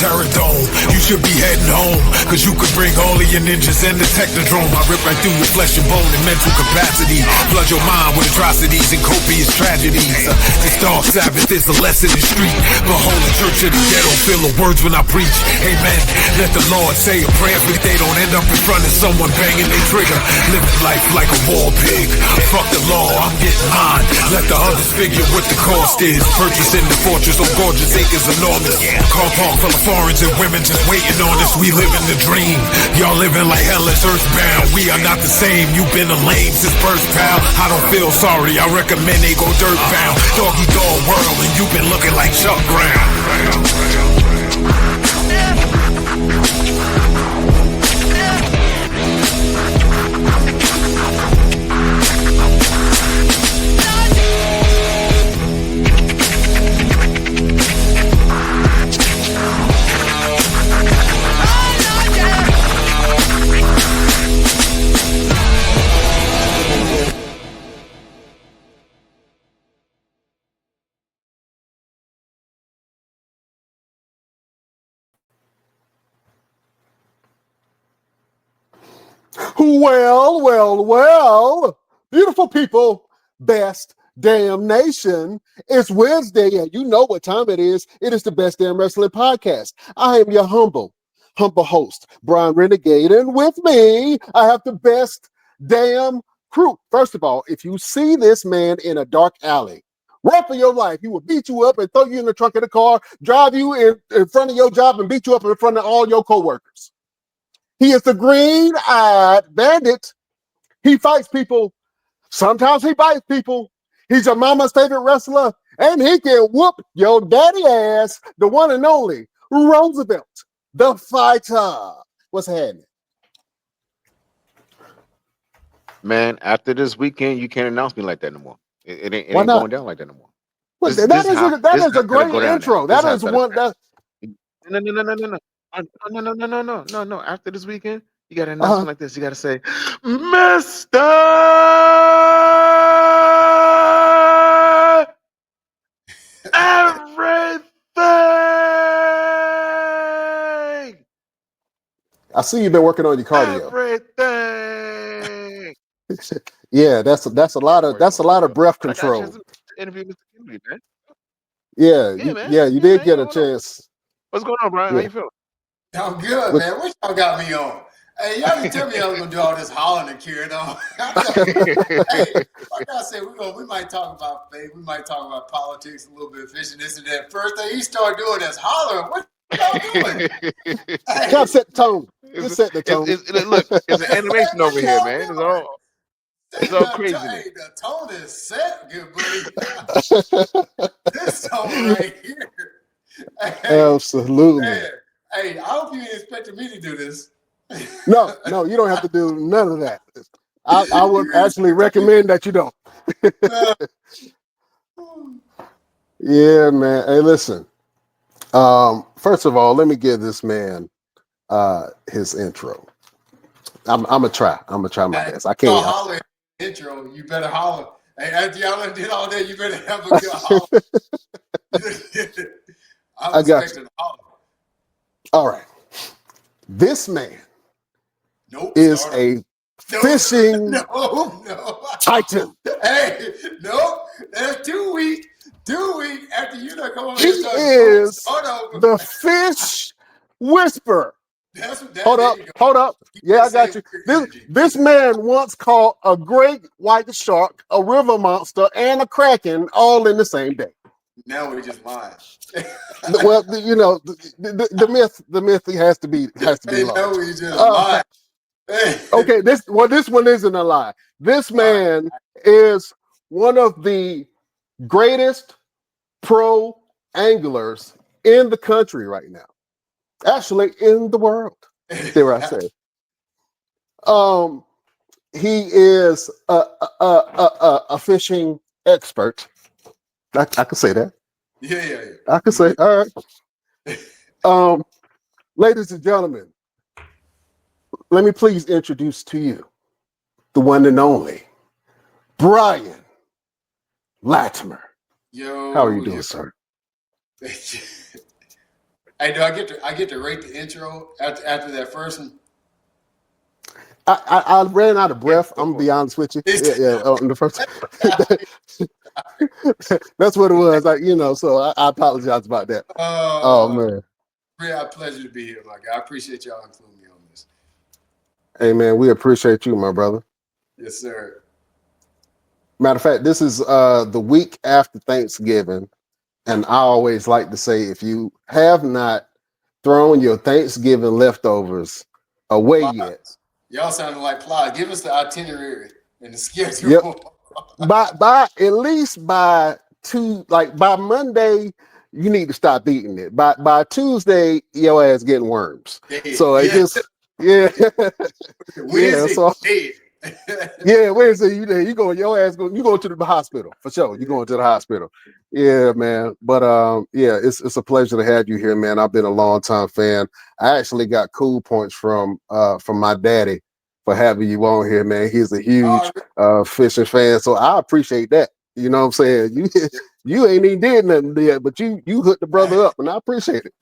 Terror Dome. You should be heading home, cause you could bring all of your ninjas and the Technodrome. I rip right through your flesh and bone and mental capacity. Flood your mind with atrocities and copious tragedies. This dark Sabbath is a lesson in street. Behold the church of the ghetto, feel the words when I preach. Amen. Let the Lord say a prayer for they don't end up in front of someone banging their trigger. Living life like a war pig. Fuck the law, I'm getting mine. Let the others figure what the cost is. Purchasing the fortress on gorgeous acres enormous. Car park full of foreigners and women just waiting on us. We living the dream. Y'all living like hell is earthbound. We are not the same. You've been a lame since birth, pal. I don't feel sorry. I recommend they go dirt bound. Doggy dog world and you've been looking like Chuck Brown. Well, beautiful people, best damn nation. It's Wednesday, and you know what time it is. It is the Best Damn Wrestling Podcast. I am your humble host, Brian Renegade, and with me, I have the best damn crew. First of all, if you see this man in a dark alley, run for your life. He will beat you up and throw you in the trunk of the car, drive you in front of your job, and beat you up in front of all your coworkers. He is the green-eyed bandit. He fights people. Sometimes he bites people. He's your mama's favorite wrestler, and he can whoop your daddy ass, the one and only Roosevelt, the fighter. What's happening? Man, after this weekend, you can't announce me like that no more. It ain't going down like that no more. Well, that is a great intro. That is one that. No. After this weekend, you got to announce like this. You got to say, Mister Everything. I see you've been working on your cardio. Everything. Yeah, that's a lot of breath control. Interview Mr. Kennedy, man. Yeah, you did get a chance. What's going on, Brian? Yeah. How you feel? I'm good, man. What y'all got me on? Hey, y'all didn't tell me I was gonna do all this hollering and carrying on. Hey, like I said, we might talk about faith, we might talk about politics, a little bit of fishing, this and that. First thing he started doing is hollering. What y'all doing? Hey. Just set the tone. Just set the tone. Look, it's an animation over here, man. It's all crazy. Hey, the tone is set, good buddy. This tone right here. Hey, absolutely. Man. Hey, I hope you expected me to do this. No, you don't have to do none of that. I would actually recommend that you don't. Yeah, man. Hey, listen. First of all, let me give this man his intro. I'm gonna try my best. I can't holler intro. You better holler. Hey, after y'all did all that, you better have a good holler. I got expecting a holler. All right. This man is a fishing titan. Hey, that's 2 weeks. 2 weeks after you done come on. He is the fish whisperer. Hold up. Yeah, I got you. This man once caught a great white shark, a river monster, and a kraken all in the same day. Now we just lying. Well, the myth has to be lost. No, we just lying. Okay, this one isn't a lie. This man is one of the greatest pro anglers in the country right now. Actually, in the world, dare I say. He is a fishing expert. I can say that. Yeah. I can say, all right. Ladies and gentlemen, let me please introduce to you the one and only Brian Latimer. Yo. How are you doing, sir? Hey, do I get to rate the intro after that first one? I ran out of breath. I'm gonna be honest with you. Yeah. On the first, that's what it was. So I apologize about that. Oh man. Real pleasure to be here, my guy. I appreciate y'all including me on this. Hey man, we appreciate you, my brother. Yes, sir. Matter of fact, this is the week after Thanksgiving, and I always like to say, if you have not thrown your Thanksgiving leftovers away yet, Y'all sounding like Ply. Give us the itinerary and the schedule. yep, by at least by Monday, you need to stop eating it. By Tuesday, your ass getting worms. So it just Wednesday, So Wednesday you go your ass you go to the hospital for sure. You going to the hospital. Yeah, man. But it's a pleasure to have you here, man. I've been a long time fan. I actually got cool points from my daddy for having you on here, man. He's a huge fishing fan, so I appreciate that. You know what I'm saying? You ain't even did nothing yet, but you hooked the brother up, and I appreciate it.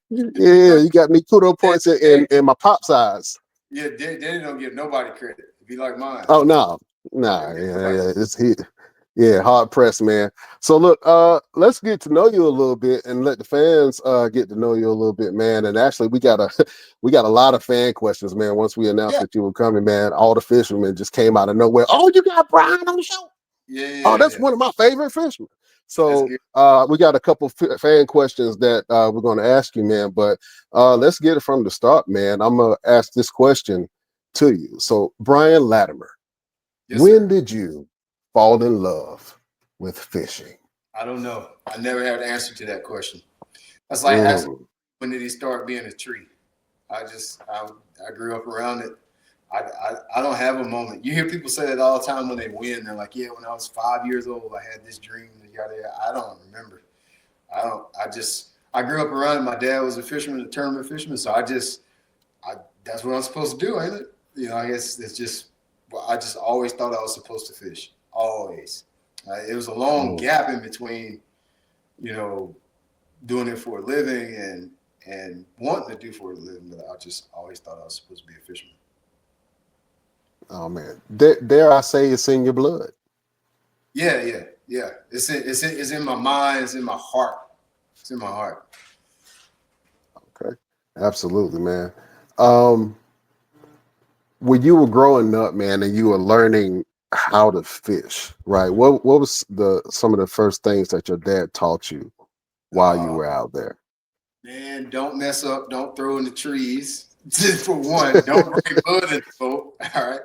Yeah, you got me kudo points in my pop's eyes. Yeah, Daddy don't give nobody credit. Be like mine. Oh no, yeah, hard pressed, man. So look, let's get to know you a little bit and let the fans get to know you a little bit, man. And actually, we got a lot of fan questions, man. Once we announced that you were coming, man, all the fishermen just came out of nowhere. Oh, you got Brian on the show? Oh, that's one of my favorite fishermen. So we got a couple fan questions that we're going to ask you, man. But let's get it from the start, man. I'm gonna ask this question to you. So, Brian Latimer, when did you fall in love with fishing? I don't know. I never had an answer to that question. That's like asking, when did he start being a tree? I grew up around it. I don't have a moment. You hear people say that all the time when they win. They're like, yeah, when I was 5 years old, I had this dream. I don't remember. I grew up around it. My dad was a fisherman, a tournament fisherman. So that's what I'm supposed to do, ain't it? You know, I guess it's just, I just always thought I was supposed to fish. Always. It was a long gap in between, doing it for a living and wanting to do for a living, but I just always thought I was supposed to be a fisherman. Oh man, dare I say it's in your blood? Yeah. It's in my mind. It's in my heart. It's in my heart. Okay, absolutely, man. When you were growing up, man, and you were learning how to fish, right? What was some of the first things that your dad taught you while you were out there? Man, don't mess up. Don't throw in the trees. Just for one, don't bring mud in the boat. All right.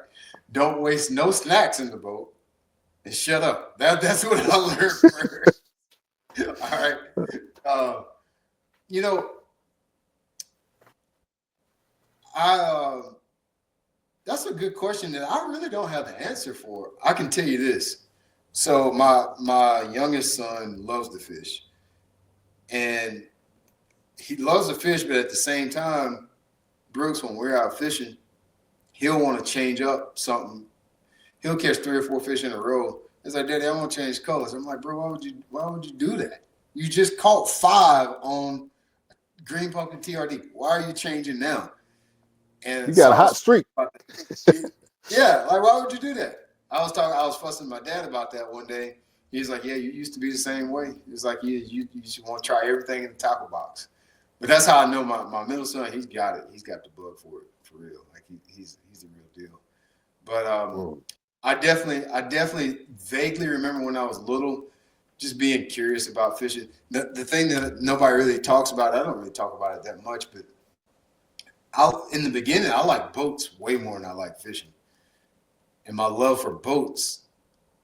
Don't waste no snacks in the boat. And shut up. That's what I learned first. All right. That's a good question that I really don't have the answer for. I can tell you this. So my youngest son loves to fish. And he loves to fish, but at the same time, Brooks, when we're out fishing, he'll want to change up something. He'll catch 3 or 4 fish in a row. It's like, Daddy, I want to change colors. I'm like, bro, why would you do that? You just caught 5 on green pumpkin TRD. Why are you changing now? And you got a hot streak. Yeah, like why would you do that? I was fussing my dad about that one day. He's like, yeah, you used to be the same way. It's like you just want to try everything in the tackle box. But that's how I know my middle son, he's got it. He's got the bug for it, for real. Like he's the real deal. But I definitely vaguely remember when I was little, just being curious about fishing. The thing that nobody really talks about, I don't really talk about it that much, but in the beginning, I like boats way more than I like fishing. And my love for boats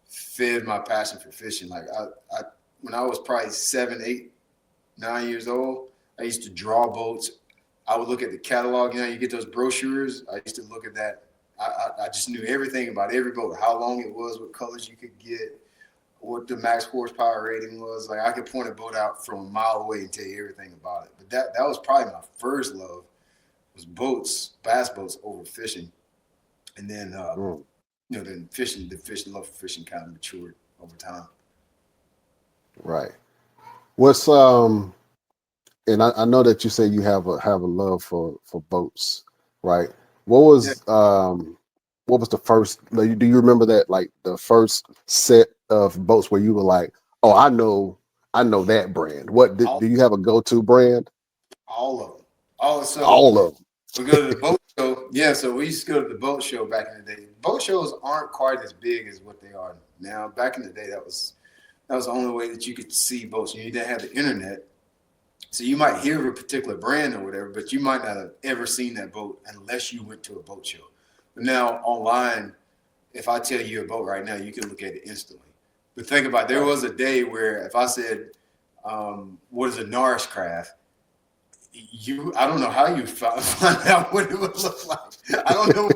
fed my passion for fishing. Like when I was probably 7, 8, 9 years old, I used to draw boats. I would look at the catalog. You get those brochures. I used to look at that. I just knew everything about every boat, how long it was, what colors you could get, what the max horsepower rating was. Like I could point a boat out from a mile away and tell you everything about it. But that was probably my first love, was boats, bass boats over fishing. And then, then the love for fishing kind of matured over time. Right. and I know that you say you have a love for boats, right? Yeah. What was the first? Like, do you remember that, like the first set of boats where you were like, oh, I know that brand. What All, do you have a go-to brand? all of them. Oh, so All of them. we go to the boat show. Yeah, so we used to go to the boat show back in the day. Boat shows aren't quite as big as what they are now. Back in the day, that was the only way that you could see boats. You didn't have the internet. So you might hear of a particular brand or whatever, but you might not have ever seen that boat unless you went to a boat show. But now online, if I tell you a boat right now, you can look at it instantly. But think about it, there was a day where if I said, what is a Norris craft? I don't know how you find out what it would look like. I don't know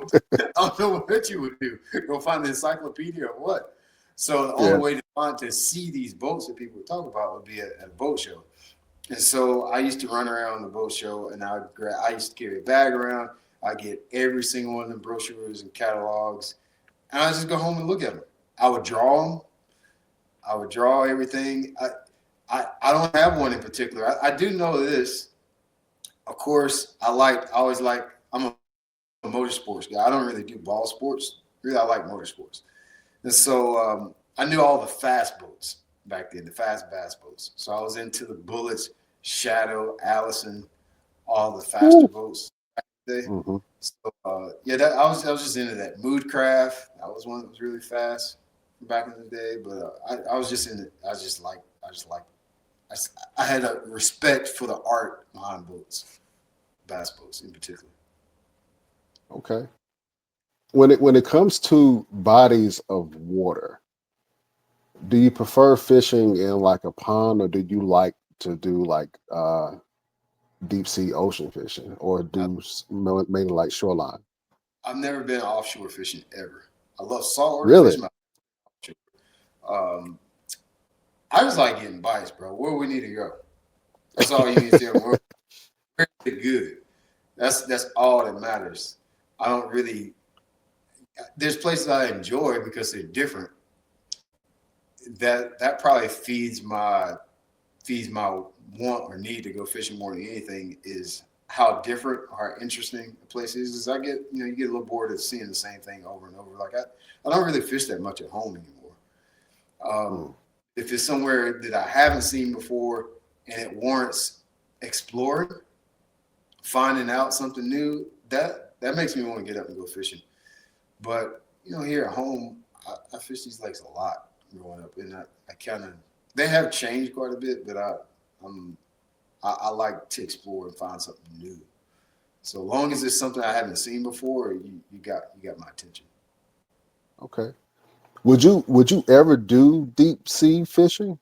what you would do. Go find the encyclopedia or what. So the only way to see these boats that people talk about would be at a boat show. And so I used to run around the boat show, and I used to carry a bag around. I get every single one of the brochures and catalogs, and I just go home and look at them. I would draw them. I would draw everything. I don't have one in particular. I do know this. Of course, I'm a motorsports guy. I don't really do ball sports. Really, I like motorsports. And so I knew all the fast boats back then, the fast bass boats. So I was into the Bullets, Shadow, Allison, all the faster boats back in the day. Mm-hmm. So I was just into that. Moodcraft, that was one that was really fast back in the day. But I was just in it. I had a respect for the art behind boats, bass boats in particular. Okay. When it comes to bodies of water, do you prefer fishing in like a pond, or do you like to do like deep sea ocean fishing, or mainly like shoreline? I've never been offshore fishing ever. I love saltwater Really? fishing. Um, I just like getting bites, bro. Where we need to go. That's all you need to do. We're really good. That's all that matters. I don't really. There's places I enjoy because they're different. That probably feeds my want or need to go fishing more than anything is how different or how interesting the place is. Is you get a little bored of seeing the same thing over and over. Like I don't really fish that much at home anymore. If it's somewhere that I haven't seen before and it warrants exploring, finding out something new, that makes me want to get up and go fishing. But here at home, I fish these lakes a lot growing up, and they have changed quite a bit, but I like to explore and find something new. So long as it's something I haven't seen before, you got my attention. Okay. Would you ever do deep sea fishing?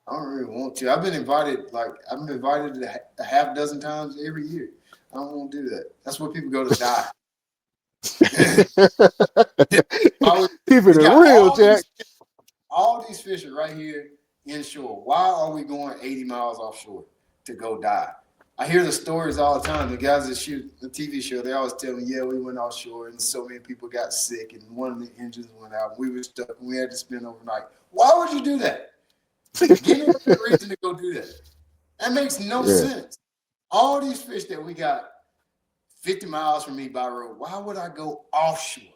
I don't really want to. I've been invited a half dozen times every year. I don't want to do that. That's where people go to die. Keeping it real, Jack. All these fish are right here inshore. Why are we going 80 miles offshore to go die? I hear the stories all the time. The guys that shoot the TV show, they always tell me, yeah, we went offshore and so many people got sick and one of the engines went out. We were stuck and we had to spend overnight. Why would you do that? Give me a good reason to go do that. That makes no sense. All these fish that we got 50 miles from me by road, why would I go offshore?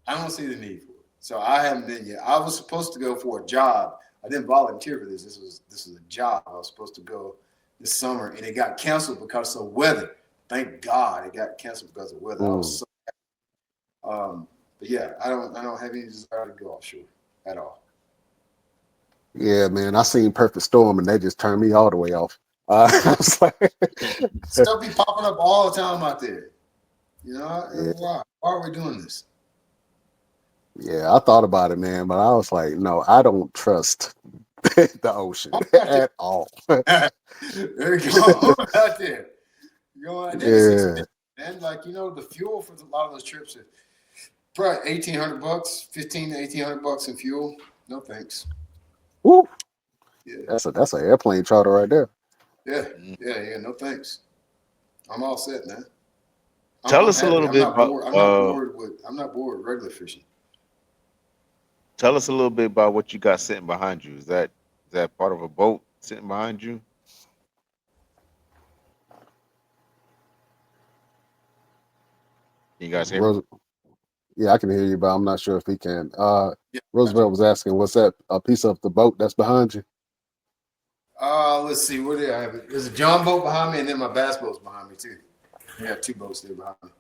I don't see the need for it. So I haven't been yet. I was supposed to go for a job. I didn't volunteer for this. This was a job. I was supposed to go this summer, and it got canceled because of weather. Thank God it got canceled because of weather. I was so happy. But yeah, I don't have any desire to go offshore at all. Yeah, man. I seen Perfect Storm, and they just turned me all the way off. I was like, stuff be popping up all the time out there. Why are we doing this? Yeah, I thought about it, man, but I was like, no, I don't trust the ocean at all. There you go. Out there. Yeah. And the fuel for a lot of those trips are probably $1,800, $1,500 to $1,800 in fuel. No thanks. Woo. Yeah. That's an airplane charter right there. Yeah. No thanks. I'm all set, man. Tell us a little bit about. I'm not bored with regular fishing. Tell us a little bit about what you got sitting behind you. Is that part of a boat sitting behind you? You guys hear me? Rose, yeah, I can hear you, but I'm not sure if he can. Yeah, gotcha. Roosevelt was asking, "What's that? A piece of the boat that's behind you?" Let's see. What do I have? There's a John boat behind me, and then my bass boat's behind me too. We have two boats there behind me.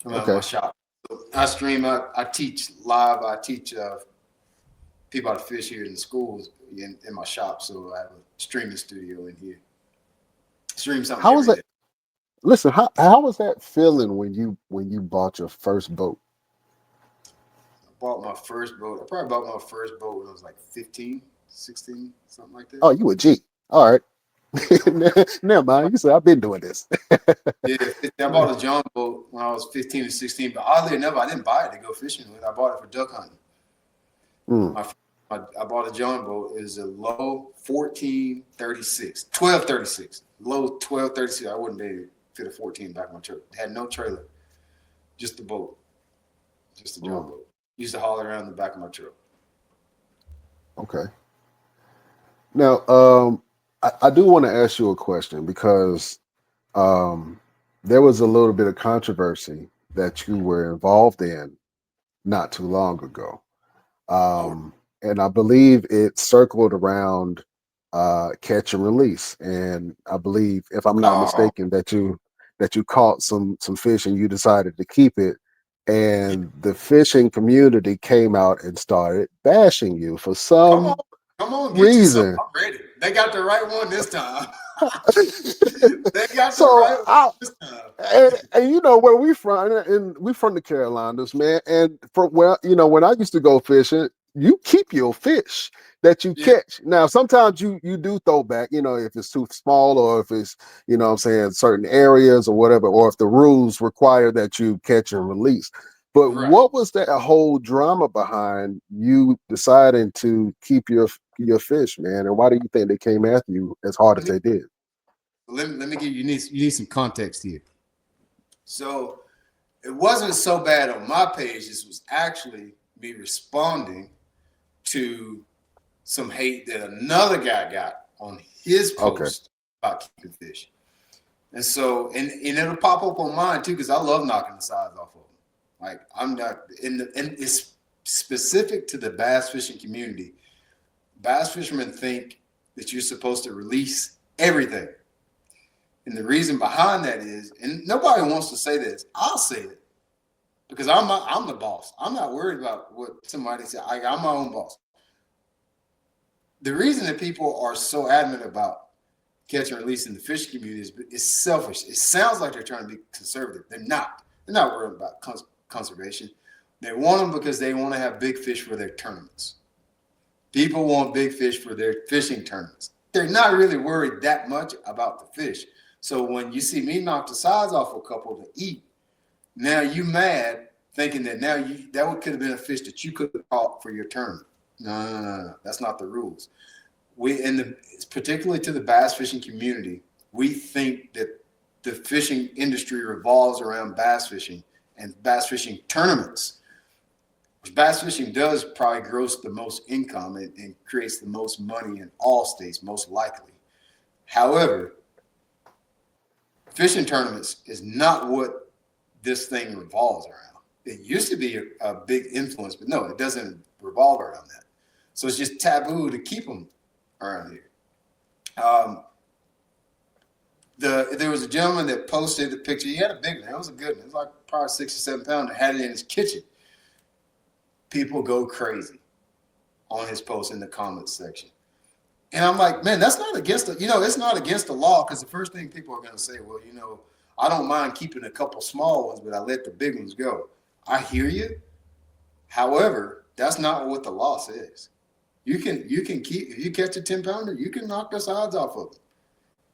I'm out of my Okay. shop. So I stream. I teach live. I teach people how to fish here in the schools in my shop. So I have a streaming studio in here. Stream something How was every that? day. Listen, how was that feeling when you bought your first boat? I bought my first boat. I probably bought my first boat when I was like 15, 16, something like that. Oh, you a G. All right. Never mind. You said I've been doing this. Yeah, I bought a John boat when I was 15 or 16, but oddly enough, I didn't buy it to go fishing with. I bought it for duck hunting. Mm, I bought a John boat. It was a low 1436, 1236, low 1236. I wouldn't be able to fit a 14 back of my truck. It had no trailer, just the boat, just a John boat. Used to haul it around the back of my truck. okay. Now, I do want to ask you a question because um, there was a little bit of controversy that you were involved in not too long ago. Oh, And I believe it circled around catch and release. And I believe, if I'm not oh mistaken, that you caught some fish and you decided to keep it. yeah. And the fishing community came out and started bashing you for Come on, some come on, get you some. reason. I'm ready. They got the right one this time. They got the So right one I this time. and you know where we from, and we from the Carolinas, man. And from where when I used to go fishing, you keep your fish that you Yeah, catch. Now sometimes you do throw back, if it's too small or if it's what I'm saying, certain areas or whatever, or if the rules require that you catch and release. But right. what was that whole drama behind you deciding to keep your fish, man? And why do you think they came after you as hard as Let me they did? let me give you need some context here. So it wasn't so bad on my page. This was actually me responding to some hate that another guy got on his Okay. post about keeping fish. And so, and it'll pop up on mine too, because I love knocking the sides off of them. Like I'm not and it's specific to the bass fishing community. Bass fishermen think that you're supposed to release everything. And the reason behind that is, and nobody wants to say this, I'll say it because I'm the boss. I'm not worried about what somebody said. I'm my own boss. The reason that people are so adamant about catch and release in the fishing community is selfish. It sounds like they're trying to be conservative. They're not. They're not worried about conservation. They want them because they want to have big fish for their tournaments. People want big fish for their fishing tournaments. They're not really worried that much about the fish. So when you see me knock the sides off a couple to eat, now you mad thinking that that could have been a fish that you could have caught for your tournament. No. That's not the rules. Particularly to the bass fishing community, we think that the fishing industry revolves around bass fishing and bass fishing tournaments. Which bass fishing does probably gross the most income and creates the most money in all states, most likely. However, fishing tournaments is not what this thing revolves around. It used to be a big influence, but no, it doesn't revolve around that. So it's just taboo to keep them around here. There was a gentleman that posted a picture. He had a big one. It was a good one. It was like probably 6 or 7 pounds. And had it in his kitchen. People go crazy on his post in the comments section. And I'm like, man, that's not against it's not against the law, because the first thing people are going to say, well, I don't mind keeping a couple small ones, but I let the big ones go. I hear you. However, that's not what the law says. You can keep, if you catch a 10-pounder, you can knock the sides off of them.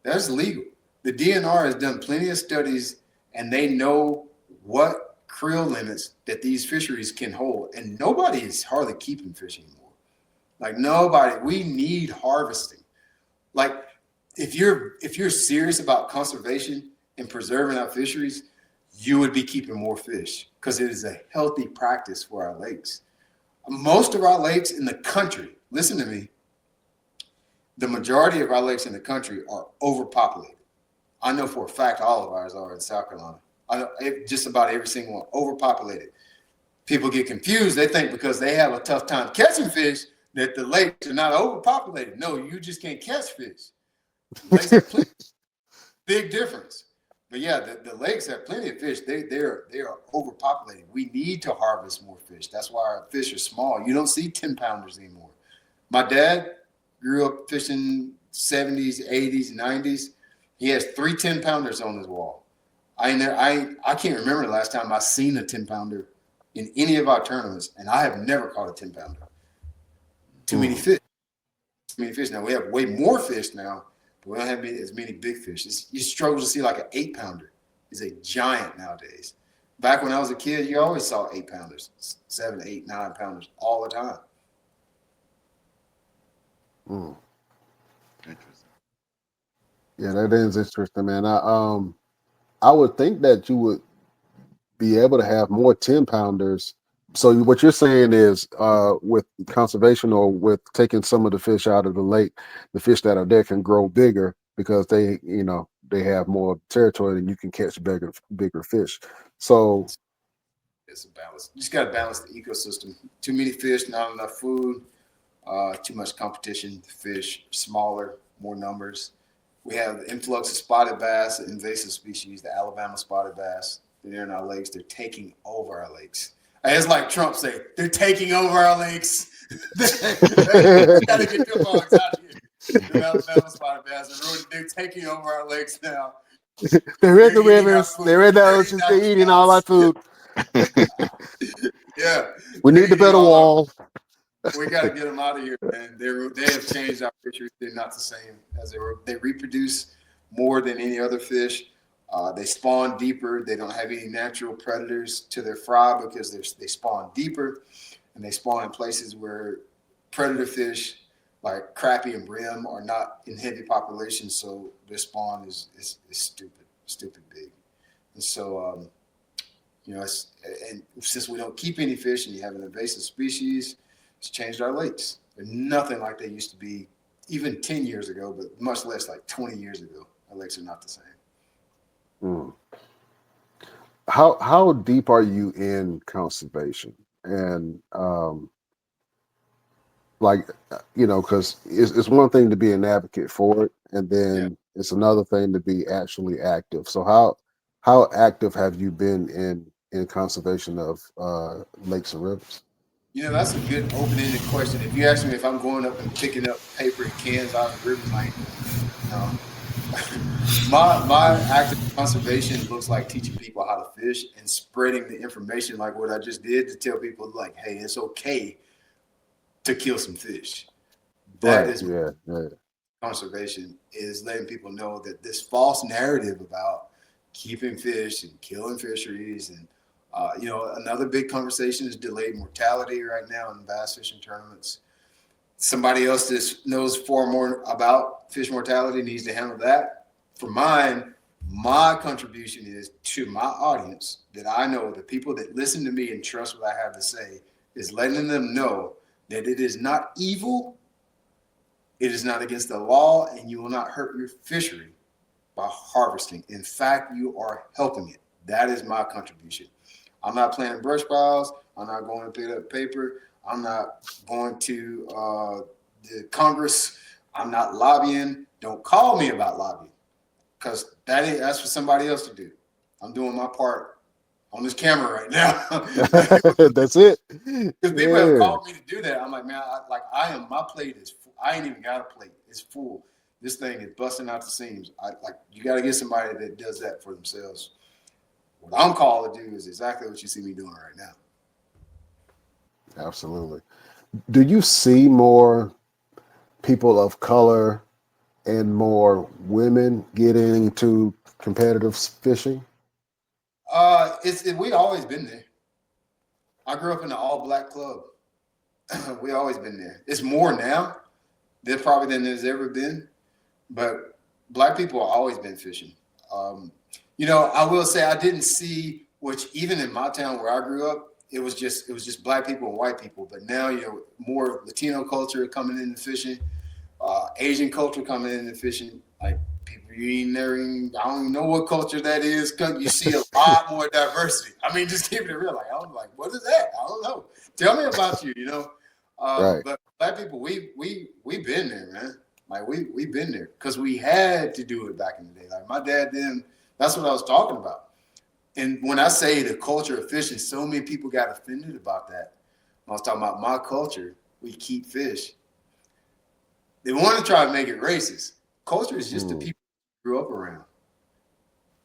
That's legal. The DNR has done plenty of studies, and they know what creel limits that these fisheries can hold. And nobody is hardly keeping fish anymore. Like nobody. We need harvesting. Like if you're serious about conservation and preserving our fisheries, you would be keeping more fish, because it is a healthy practice for our lakes. Most of our lakes in the country, listen to me, the majority of our lakes in the country are overpopulated. I know for a fact all of ours are in South Carolina. Just about every single one, overpopulated. People get confused. They think because they have a tough time catching fish that the lakes are not overpopulated. No, you just can't catch fish. Lakes have plenty. Big difference. But yeah, the lakes have plenty of fish. They are overpopulated. We need to harvest more fish. That's why our fish are small. You don't see 10-pounders anymore. My dad grew up fishing 70s, 80s, 90s. He has 3 10-pounders on his wall. I can't remember the last time I seen a 10-pounder in any of our tournaments, and I have never caught a 10-pounder. Too many fish. Too many fish. Now we have way more fish now, but we don't have as many big fish. You struggle to see like an 8-pounder. It's a giant nowadays. Back when I was a kid, you always saw 8-pounders, 7, 8, 9-pounders all the time. Interesting. Yeah, that is interesting, man. I would think that you would be able to have more 10-pounders. So what you're saying is with conservation or with taking some of the fish out of the lake, the fish that are there can grow bigger because they have more territory and you can catch bigger fish. So it's a balance. You just got to balance the ecosystem. Too many fish, not enough food, too much competition. The fish smaller, more numbers. We have the influx of spotted bass, the invasive species, the Alabama spotted bass. They're in our lakes. They're taking over our lakes. It's like Trump said, they're taking over our lakes. We got to get your bugs out of here. The Alabama spotted bass, they're taking over our lakes now. They're in the rivers. They're in the oceans. They're eating all our food. Yeah. We need to build a wall. We got to get them out of here, man. They have changed our fisheries. They're not the same as they were. They reproduce more than any other fish. They spawn deeper. They don't have any natural predators to their fry because they spawn deeper, and they spawn in places where predator fish like crappie and brim are not in heavy populations. So their spawn is stupid big. And so, and since we don't keep any fish and you have an invasive species, it's changed our lakes. They're nothing like they used to be even 10 years ago, but much less like 20 years ago. Our lakes are not the same. How deep are you in conservation? And because it's one thing to be an advocate for it, and then it's another thing to be actually active. So how active have you been in conservation of lakes and rivers? That's a good open-ended question. If you ask me if I'm going up and picking up paper and cans out of the rivers, I ain't doing it. No. My active conservation looks like teaching people how to fish and spreading the information like what I just did to tell people like, hey, it's okay to kill some fish. That is conservation, is letting people know that this false narrative about keeping fish and killing fisheries and another big conversation is delayed mortality right now in bass fishing tournaments. Somebody else that knows far more about fish mortality needs to handle that. For mine, my contribution is to my audience that I know, the people that listen to me and trust what I have to say, is letting them know that it is not evil, it is not against the law, and you will not hurt your fishery by harvesting. In fact, you are helping it. That is my contribution. I'm not planting brush piles. I'm not going to pick up paper. I'm not going to the Congress. I'm not lobbying. Don't call me about lobbying, because that's for somebody else to do. I'm doing my part on this camera right now. That's it. Because people have called me to do that. I'm like, man, my plate is full. I ain't even got a plate. It's full. This thing is busting out the seams. You got to get somebody that does that for themselves. What I'm called to do is exactly what you see me doing right now. Absolutely. Do you see more people of color and more women getting into competitive fishing? We always been there. I grew up in an all-black club. We always been there. It's more now probably than there's ever been, but black people have always been fishing. I will say I didn't see, which even in my town where I grew up, it was just black people and white people. But now, more Latino culture coming into fishing, Asian culture coming into fishing. Like people you ain't never even, I don't even know what culture that is. Cause you see a lot more diversity. I mean, just keep it real. Like, I'm like, what is that? I don't know. Tell me about you, you know? Right. But black people, we've been there, man. Like we've been there because we had to do it back in the day. Like my dad didn't, that's what I was talking about. And when I say the culture of fishing, so many people got offended about that. When I was talking about my culture, we keep fish. They want to try to make it racist. Culture is just the people you grew up around.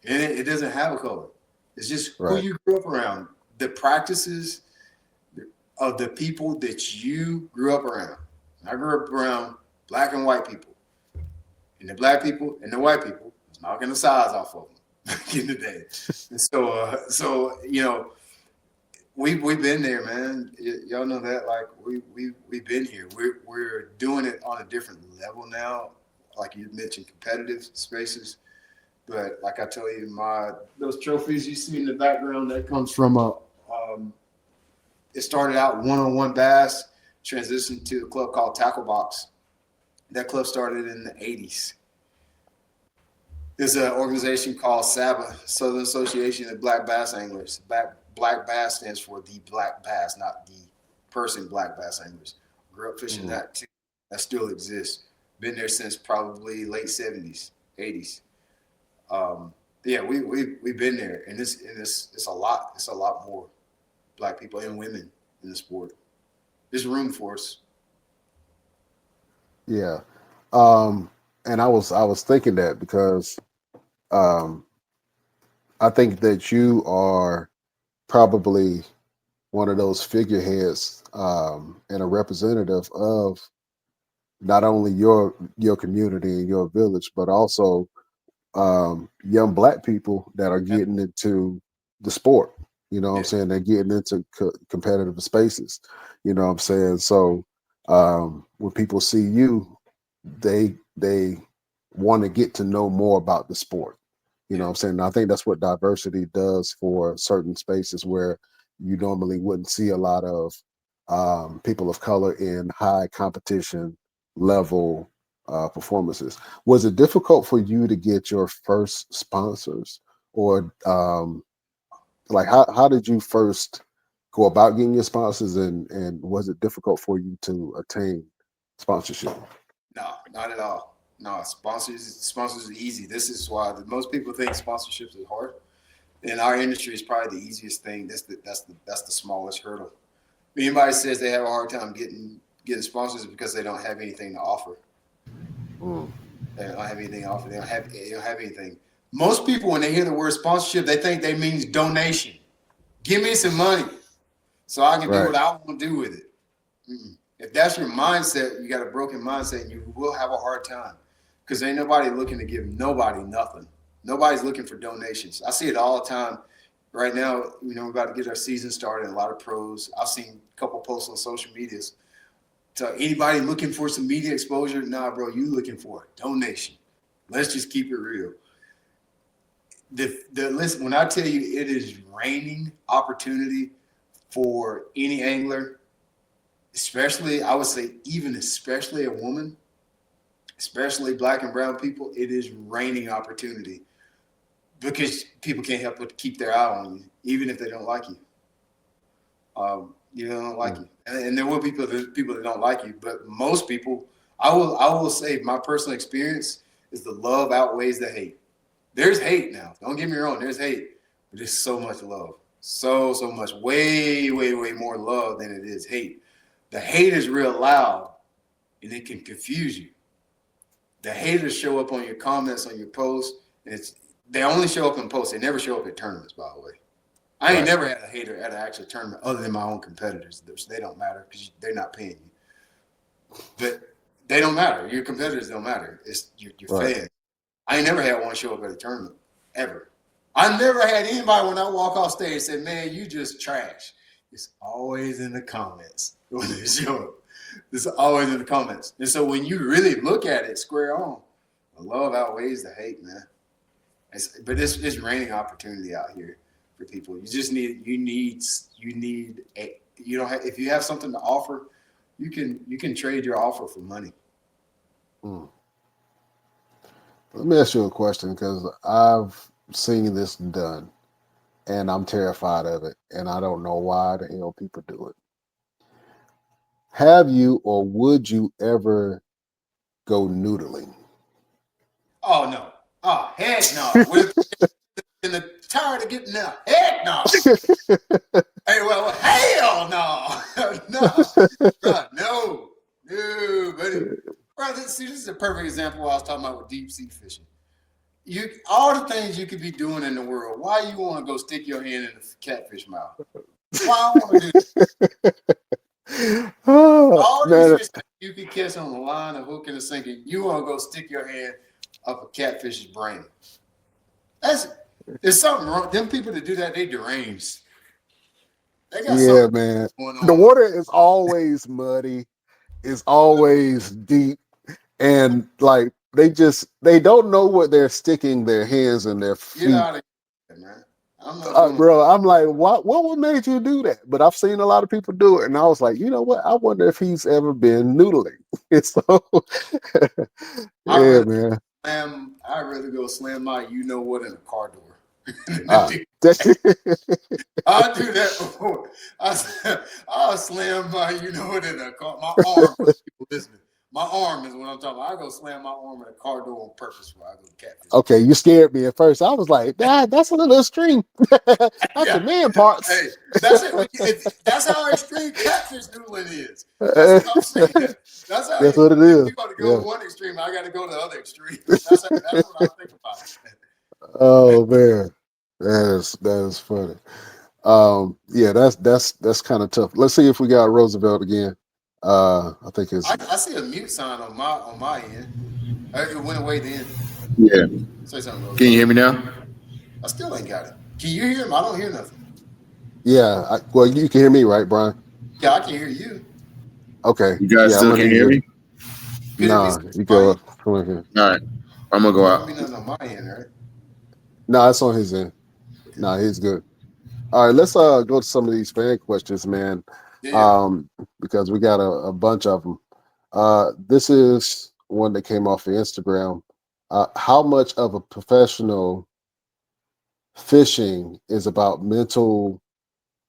And it doesn't have a color. It's just who you grew up around, the practices of the people that you grew up around. I grew up around black and white people. And the black people and the white people was knocking the size off of them back in the day. And so you know, we've been there, man. Y'all know that. Like we've been here. We're doing it on a different level now. Like you mentioned, competitive spaces. But like I tell you, those trophies you see in the background, that comes from it started out one-on-one bass, transitioned to a club called Tackle Box. That club started in the 80s. There's an organization called SABA, Southern Association of Black Bass Anglers. Black bass stands for the black bass, not the person black bass anglers. Grew up fishing that too. That still exists. Been there since probably late 70s, 80s. Yeah, we've been there, and it's a lot. It's a lot more black people and women in the sport. There's room for us. Yeah. And I was thinking that because I think that you are probably one of those figureheads and a representative of not only your community and your village, but also young black people that are getting into the sport. You know what I'm saying? They're getting into competitive spaces. You know what I'm saying? So when people see you, they want to get to know more about the sport. You know what I'm saying? And I think that's what diversity does for certain spaces where you normally wouldn't see a lot of people of color in high competition level performances. Was it difficult for you to get your first sponsors, or like how did you first go about getting your sponsors, and was it difficult for you to attain sponsorship? No, not at all. No, sponsors are easy. This is why most people think sponsorships is hard. In our industry, it's probably the easiest thing. That's the smallest hurdle. If anybody says they have a hard time getting sponsors because they don't have anything to offer. They don't have anything to offer. They don't have anything. Most people, when they hear the word sponsorship, they think they means donation. Give me some money so I can do what I want to do with it. If that's your mindset, you got a broken mindset, and you will have a hard time because ain't nobody looking to give nobody nothing. Nobody's looking for donations. I see it all the time. Right now, you know, we're about to get our season started. A lot of pros. I've seen a couple posts on social medias. To anybody looking for some media exposure, nah, bro, you looking for a donation. Let's just keep it real. Listen, when I tell you it is raining opportunity for any angler, especially, I would say especially a woman, especially black and brown people, it is raining opportunity because people can't help but keep their eye on you, even if they don't like you. You don't like you, and there will be people that don't like you, but most people, I will say, my personal experience is the love outweighs the hate. There's hate now. Don't get me wrong. There's hate, but there's so much love, so much, way more love than it is hate. The hate is real loud, and it can confuse you. The haters show up on your comments, on your posts, and they only show up in posts. They never show up at tournaments, by the way. I ain't never had a hater at an actual tournament other than my own competitors. They don't matter because they're not paying you. But they don't matter. Your competitors don't matter. It's your fans. I ain't never had one show up at a tournament, ever. I never had anybody when I walk off stage say, man, you just trash. It's always in the comments when they show up. It's always in the comments. And so when you really look at it square on, the love outweighs the hate, man. But it's raining opportunity out here for people. You just need if you have something to offer, you can trade your offer for money. Let me ask you a question because I've seen this done and I'm terrified of it, and I don't know why the hell people do it. Have you or would you ever go noodling? Oh no. Oh heck no. With in the tired of getting there. Heck no. Hey, well, hell no. No. Bro, no. No, buddy. Bro, this is a perfect example of what I was talking about with deep sea fishing. You all the things you could be doing in the world. Why you want to go stick your hand in a catfish mouth? Why I want to do that? Oh, All these man. fish you could catch on the line, a hook, and a sinker. You want to go stick your hand up a catfish's brain. There's something wrong. Them people that do that, they deranged. They got Yeah, something man. going The on. water is always muddy, it's always deep, and like they don't know what they're sticking their hands and their Get feet. out of here, man. I'm not doing Bro, I'm like, what made you do that? But I've seen a lot of people do it, and I was like, you know what? I wonder if he's ever been noodling. So, yeah, man. I'd rather go slam my you know what in a car door. Uh, I'll do that before. I'll slam my you know what in a car. My arm for people listening. My arm is what I'm talking about. I go slam my arm in a car door on purpose before I go catfish. Okay, you scared me at first. I was like, that's a little extreme. That's Yeah. your man parts. Hey, that's it. That's how extreme catfish noodling is. That's what I'm saying. That's how That's you, what it if is. you got to go Yeah. one extreme, I got to go to the other extreme. That's what I think about it. Oh man, that is funny. Yeah, that's kind of tough. Let's see if we got Roosevelt again. I think it's I see a mute sign on my end. It went away then. Yeah. Say something, Can you Roosevelt. hear me now? I still ain't got it. Can you hear him? I don't hear nothing. yeah. Well, you can hear me, right, Brian? Yeah, I can hear you. Okay. You guys Yeah, I'm still gonna can need hear you. me? Could it be Nah, you my go end? up. Come on here. All right. I'm gonna go It don't out. be nothing on my end, right? No, it's on his end. No, he's good. All right, let's go to some of these fan questions, man. Yeah, yeah. Um, because we got a bunch of them. This is one that came off of Instagram. How much of a professional fishing is about mental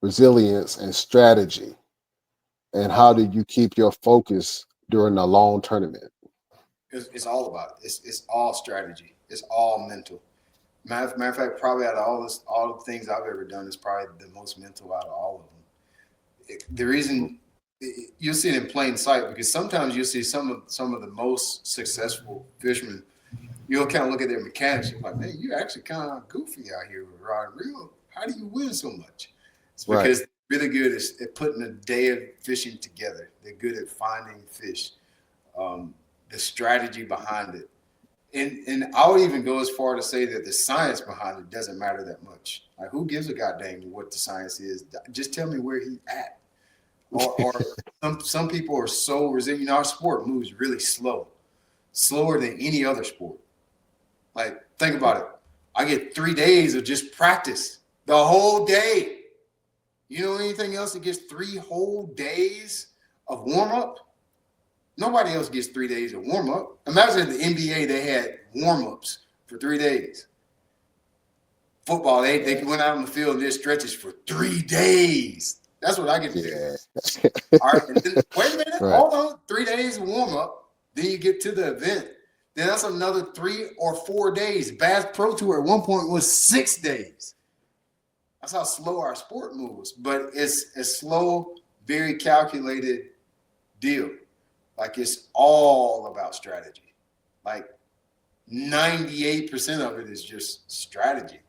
resilience and strategy? And how do you keep your focus during a long tournament? It's all about it. It's all strategy. It's all mental. Matter of fact, probably out of all the things I've ever done, is probably the most mental out of all of them. The reason you'll see it in plain sight, because sometimes you'll see some of the most successful fishermen. You'll kind of look at their mechanics. You're like, man, you actually kind of goofy out here with rod and reel. How do you win so much? It's Right. because they're really good at putting a day of fishing together. They're good at finding fish, the strategy behind it. And I would even go as far to say that the science behind it doesn't matter that much. Like, who gives a goddamn what the science is? Just tell me where he's at. Or some people are so resilient. You know, our sport moves really slow, slower than any other sport. Like, think about it. I get 3 days of just practice the whole day. You know anything else that gets 3 whole days of warm up? Nobody else gets 3 days of warm up. Imagine the NBA, they had warm ups for 3 days. Football, they went out on the field and did stretches for 3 days. That's what I get to do. Yeah. All right, and then, wait a minute, Right. hold on. 3 days of warm up. Then you get to the event. Then that's another 3 or 4 days. Bass Pro Tour at one point was 6 days. That's how slow our sport moves. But it's a slow, very calculated deal. Like, it's all about strategy. Like, 98% of it is just strategy.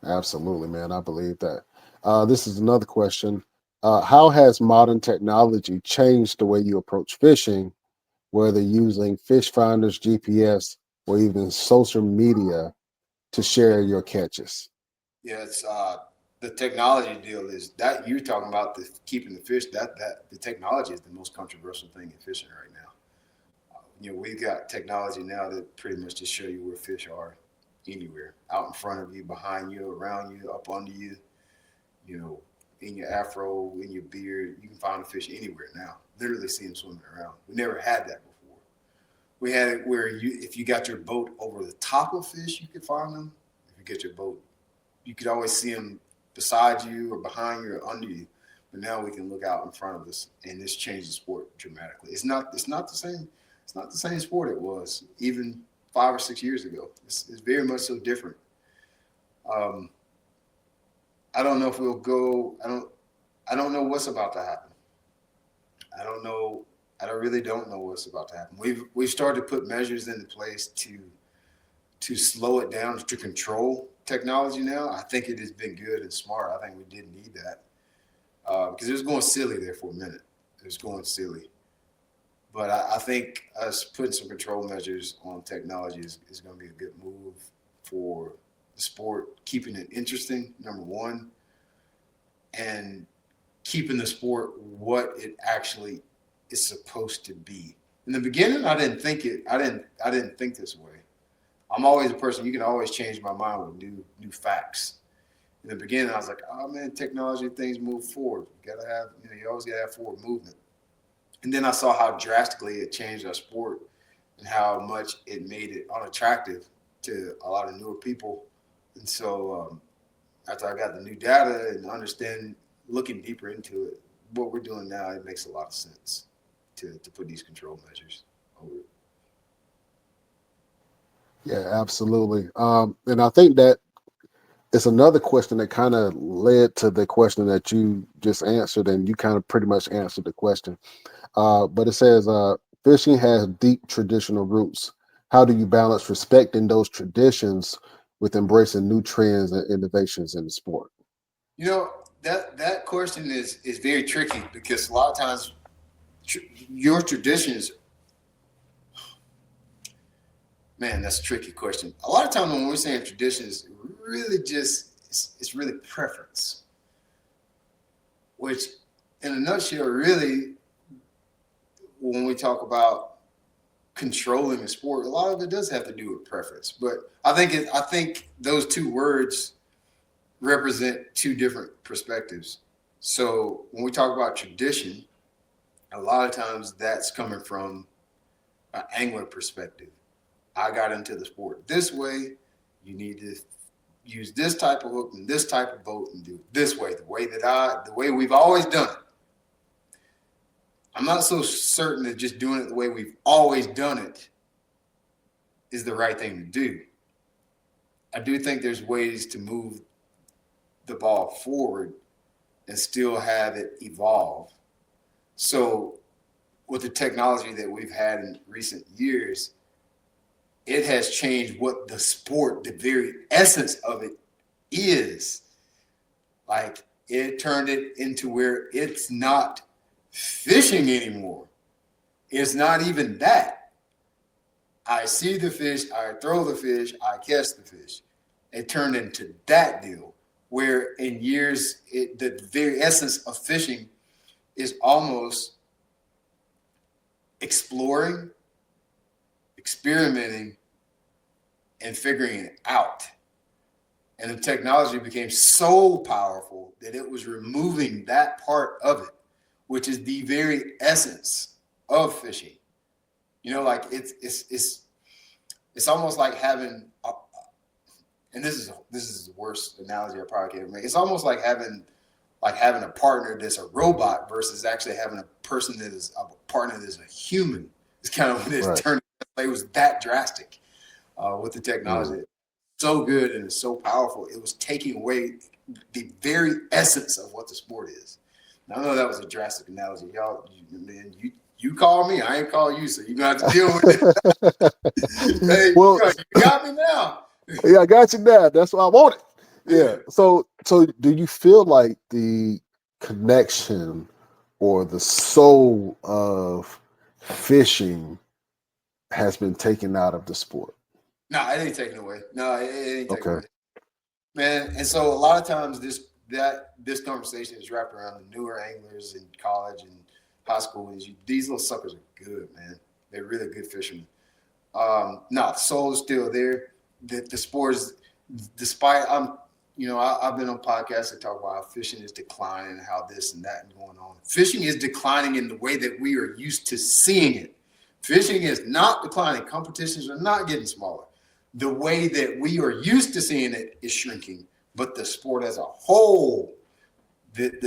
Absolutely, man. I believe that. This is another question. How has modern technology changed the way you approach fishing, whether using fish finders, GPS, or even social media to share your catches? Yeah, it's the technology deal is that you're talking about the keeping the fish. That the technology is the most controversial thing in fishing right now. We've got technology now that pretty much just show you where fish are anywhere, out in front of you, behind you, around you, up under you. You know, in your afro, in your beard, you can find a fish anywhere now. Literally see them swimming around. We never had that before, We had it where if you got your boat over the top of fish, you could find them. If you get your boat, you could always see them beside you or behind you or under you. But now we can look out in front of us, and this changed the sport dramatically. It's not the same. It's not the same sport it was even 5 or 6 years ago. It's very much so different. I don't know if we'll go. I don't know what's about to happen. I don't know. I really don't know what's about to happen. We've started to put measures into place to slow it down, to control technology now. I think it has been good and smart. I think we did need that because it was going silly there for a minute. It was going silly. But I think us putting some control measures on technology is going to be a good move for the sport, keeping it interesting, number one, and keeping the sport what it actually is supposed to be. In the beginning, I didn't think this way. I'm always a person, you can always change my mind with new facts. In the beginning, I was like, oh man, technology, things move forward. You always gotta have forward movement. And then I saw how drastically it changed our sport and how much it made it unattractive to a lot of newer people. And so after I got the new data and looking deeper into it, what we're doing now, it makes a lot of sense to put these control measures over it. Yeah, absolutely. And I think that it's another question that kind of led to the question that you just answered, and you kind of pretty much answered the question. But it says, fishing has deep traditional roots. How do you balance respecting those traditions with embracing new trends and innovations in the sport? You know, that question is very tricky because a lot of times your traditions, man, that's a tricky question. A lot of times when we're saying traditions, really it's really preference, which in a nutshell, really, when we talk about controlling the sport, a lot of it does have to do with preference. But I think those two words represent two different perspectives. So when we talk about tradition, a lot of times that's coming from an angler perspective. I got into the sport this way. You need to use this type of hook and this type of boat and do it this way, the way we've always done it. I'm not so certain that just doing it the way we've always done it is the right thing to do. I do think there's ways to move the ball forward and still have it evolve. So with the technology that we've had in recent years, it has changed what the sport, the very essence of it is. Like, it turned it into where it's not fishing anymore. It's not even that. I see the fish, I throw the fish, I catch the fish. It turned into that deal where in years, the very essence of fishing is almost exploring, experimenting, and figuring it out. And the technology became so powerful that it was removing that part of it, which is the very essence of fishing. You know, like it's almost like having, and this is the worst analogy I probably can make. It's almost like having a partner that's a robot versus actually having a person that is a partner that is a human. It's kind of when it's turned. It was that drastic with the technology. So good and it's so powerful. It was taking away the very essence of what the sport is. Now, I know that was a drastic analogy, y'all. You call me, I ain't call you, so you got to deal with it. Hey, well, you got me now. Yeah, I got you now. That's what I wanted. Yeah. So do you feel like the connection or the soul of fishing has been taken out of the sport? No, it ain't taken away. No, it ain't taken away. Man, and so a lot of times this conversation is wrapped around the newer anglers in college and high school. These little suckers are good, man. They're really good fishermen. No, the soul is still there. The sport is, despite I've been on podcasts that talk about how fishing is declining, how this and that is going on. Fishing is declining in the way that we are used to seeing it. Fishing is not declining. Competitions are not getting smaller. The way that we are used to seeing it is shrinking, but the sport as a whole, it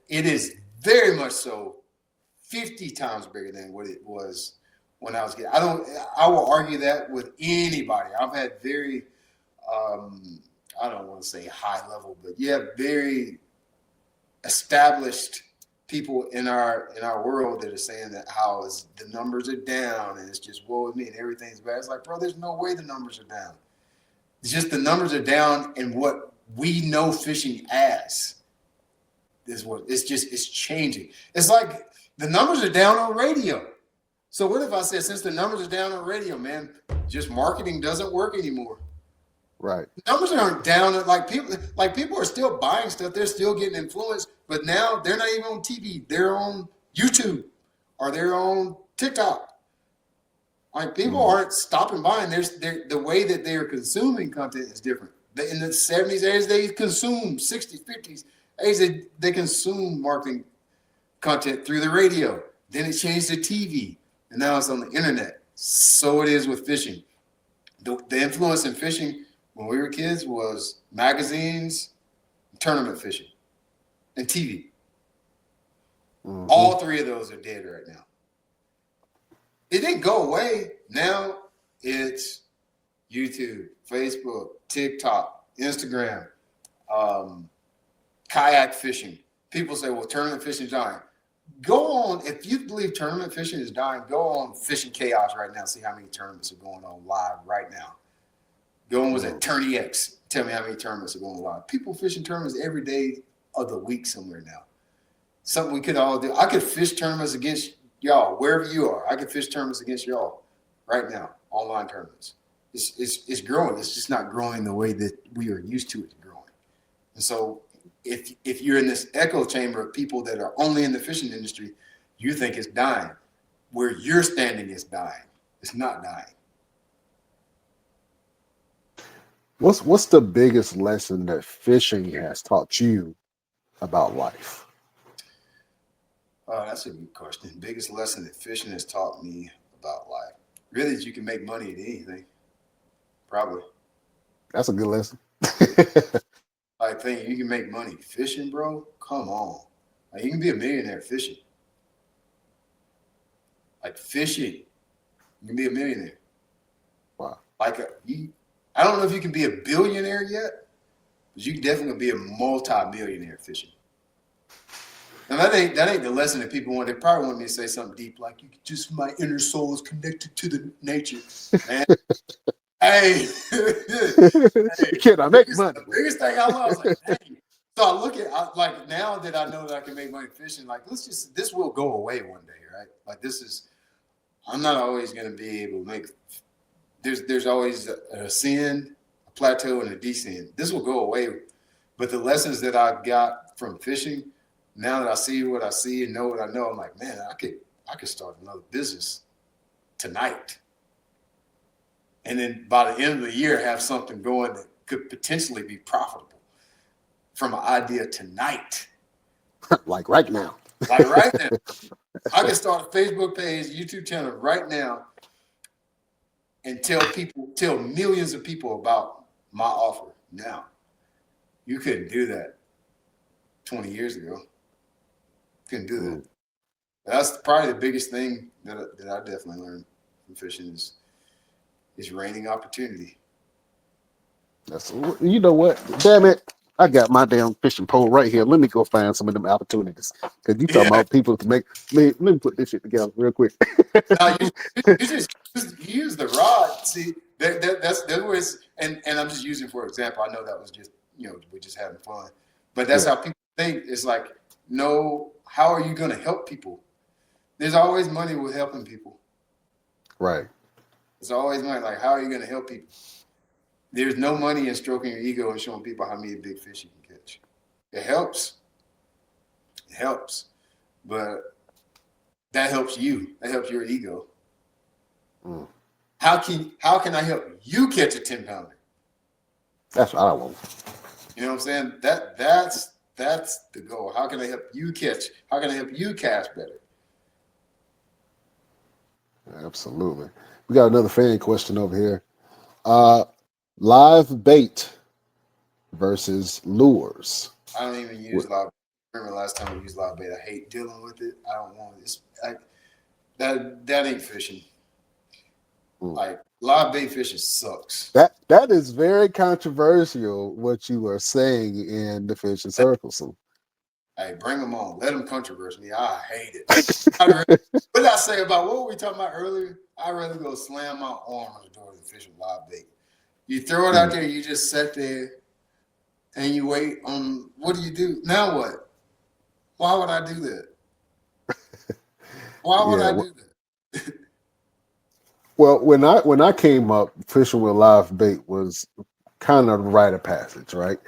is very much so 50 times bigger than what it was when I was getting. I will argue that with anybody. I've had very, I don't want to say high level, but very established people in our world that are saying that how is the numbers are down and it's just woe with me and everything's bad. It's like, bro, there's no way the numbers are down. It's just the numbers are down, and what we know fishing as is what it's changing. It's like the numbers are down on radio. So what if I said, since the numbers are down on radio, man, just marketing doesn't work anymore? Right. Numbers aren't down. Like people are still buying stuff. They're still getting influenced, but now they're not even on TV. They're on YouTube or they're on TikTok. Like people aren't stopping buying. The way that they are consuming content is different. In the 70s, 80s, they consumed 60s, 50s, 80s, they consumed marketing content through the radio. Then it changed to TV, and now it's on the internet. So it is with fishing. The influence in fishing when we were kids was magazines, tournament fishing, and TV. Mm-hmm. All three of those are dead right now. It didn't go away. Now it's YouTube, Facebook, TikTok, Instagram, kayak fishing. People say, well, tournament fishing is dying. Go on. If you believe tournament fishing is dying, go on Fishing Chaos right now. See how many tournaments are going on live right now. Go on, was it Tourney X? Tell me how many tournaments are going live. People fishing tournaments every day of the week somewhere now. Something we could all do. I could fish tournaments against y'all, wherever you are. I could fish tournaments against y'all right now, online tournaments. It's growing. It's just not growing the way that we are used to it growing. And so if you're in this echo chamber of people that are only in the fishing industry, you think it's dying. Where you're standing is dying. It's not dying. What's the biggest lesson that fishing has taught you about life? That's a good question. Biggest lesson that fishing has taught me about life. Really, is you can make money at anything. Probably. That's a good lesson. I think you can make money fishing, bro. Come on. Like, you can be a millionaire fishing. Like fishing, you can be a millionaire. Wow. I don't know if you can be a billionaire yet, but you can definitely be a multi-millionaire fishing. And that ain't the lesson that people want. They probably want me to say something deep, like my inner soul is connected to the nature. Man. Hey, can I make money? The biggest thing I love is like, hey. So I look at like now that I know that I can make money fishing, like this will go away one day, right? Like I'm not always going to be able to make. There's always a ascend, a plateau, and a descend. This will go away, but the lessons that I got from fishing, now that I see what I see and know what I know, I'm like, man, I could start another business tonight. And then by the end of the year, have something going that could potentially be profitable from an idea tonight. Like right now. Like right now. I can start a Facebook page, YouTube channel right now and tell millions of people about my offer now. You couldn't do that 20 years ago. Couldn't do that. That's probably the biggest thing that I definitely learned from fishing is raining opportunity. You know what? Damn it. I got my damn fishing pole right here. Let me go find some of them opportunities. Because you talking about people to make. Let me put this shit together real quick. No, you just use the rod. See, that's where it's, and I'm just using for example. I know that was just, we're just having fun. But that's how people think. It's like, no, how are you going to help people? There's always money with helping people. Right. There's always money. Like, how are you going to help people? There's no money in stroking your ego and showing people how many big fish you can catch. It helps. It helps. But that helps you. That helps your ego. Mm. How can I help you catch a 10-pounder? That's what I want. You know what I'm saying? That's the goal. How can I help you catch? How can I help you cast better? Absolutely. We got another fan question over here. Live bait versus lures. I don't even use live. Remember last time we used live bait? I hate dealing with it. I don't want this. That ain't fishing. Like live bait fishing sucks. That is very controversial. What you are saying in the fishing circles. Hey, bring them on. Let them controverse me. I hate it. What did I say about what were we talking about earlier? I'd rather go slam my arm on the door than fish with live bait. You throw it out there, you just sit there and you wait on what do you do? Now what? Why would I do that? Why would I do that? Well, when I came up, fishing with live bait was kind of a rite of passage, right?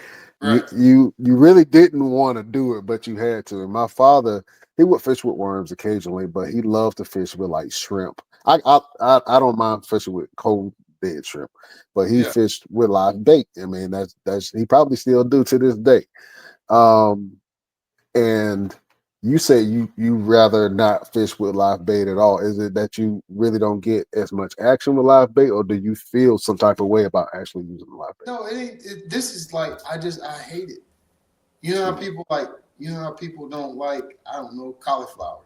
Right. You really didn't want to do it, but you had to. And my father, he would fish with worms occasionally, but he loved to fish with like shrimp. I don't mind fishing with cold dead shrimp, but he fished with live bait. I mean, that's he probably still do to this day. And you say you rather not fish with live bait at all. Is it that you really don't get as much action with live bait, or do you feel some type of way about actually using live bait? No, it ain't. This is like I hate it. You know how people like. You know how people don't like. I don't know, cauliflower.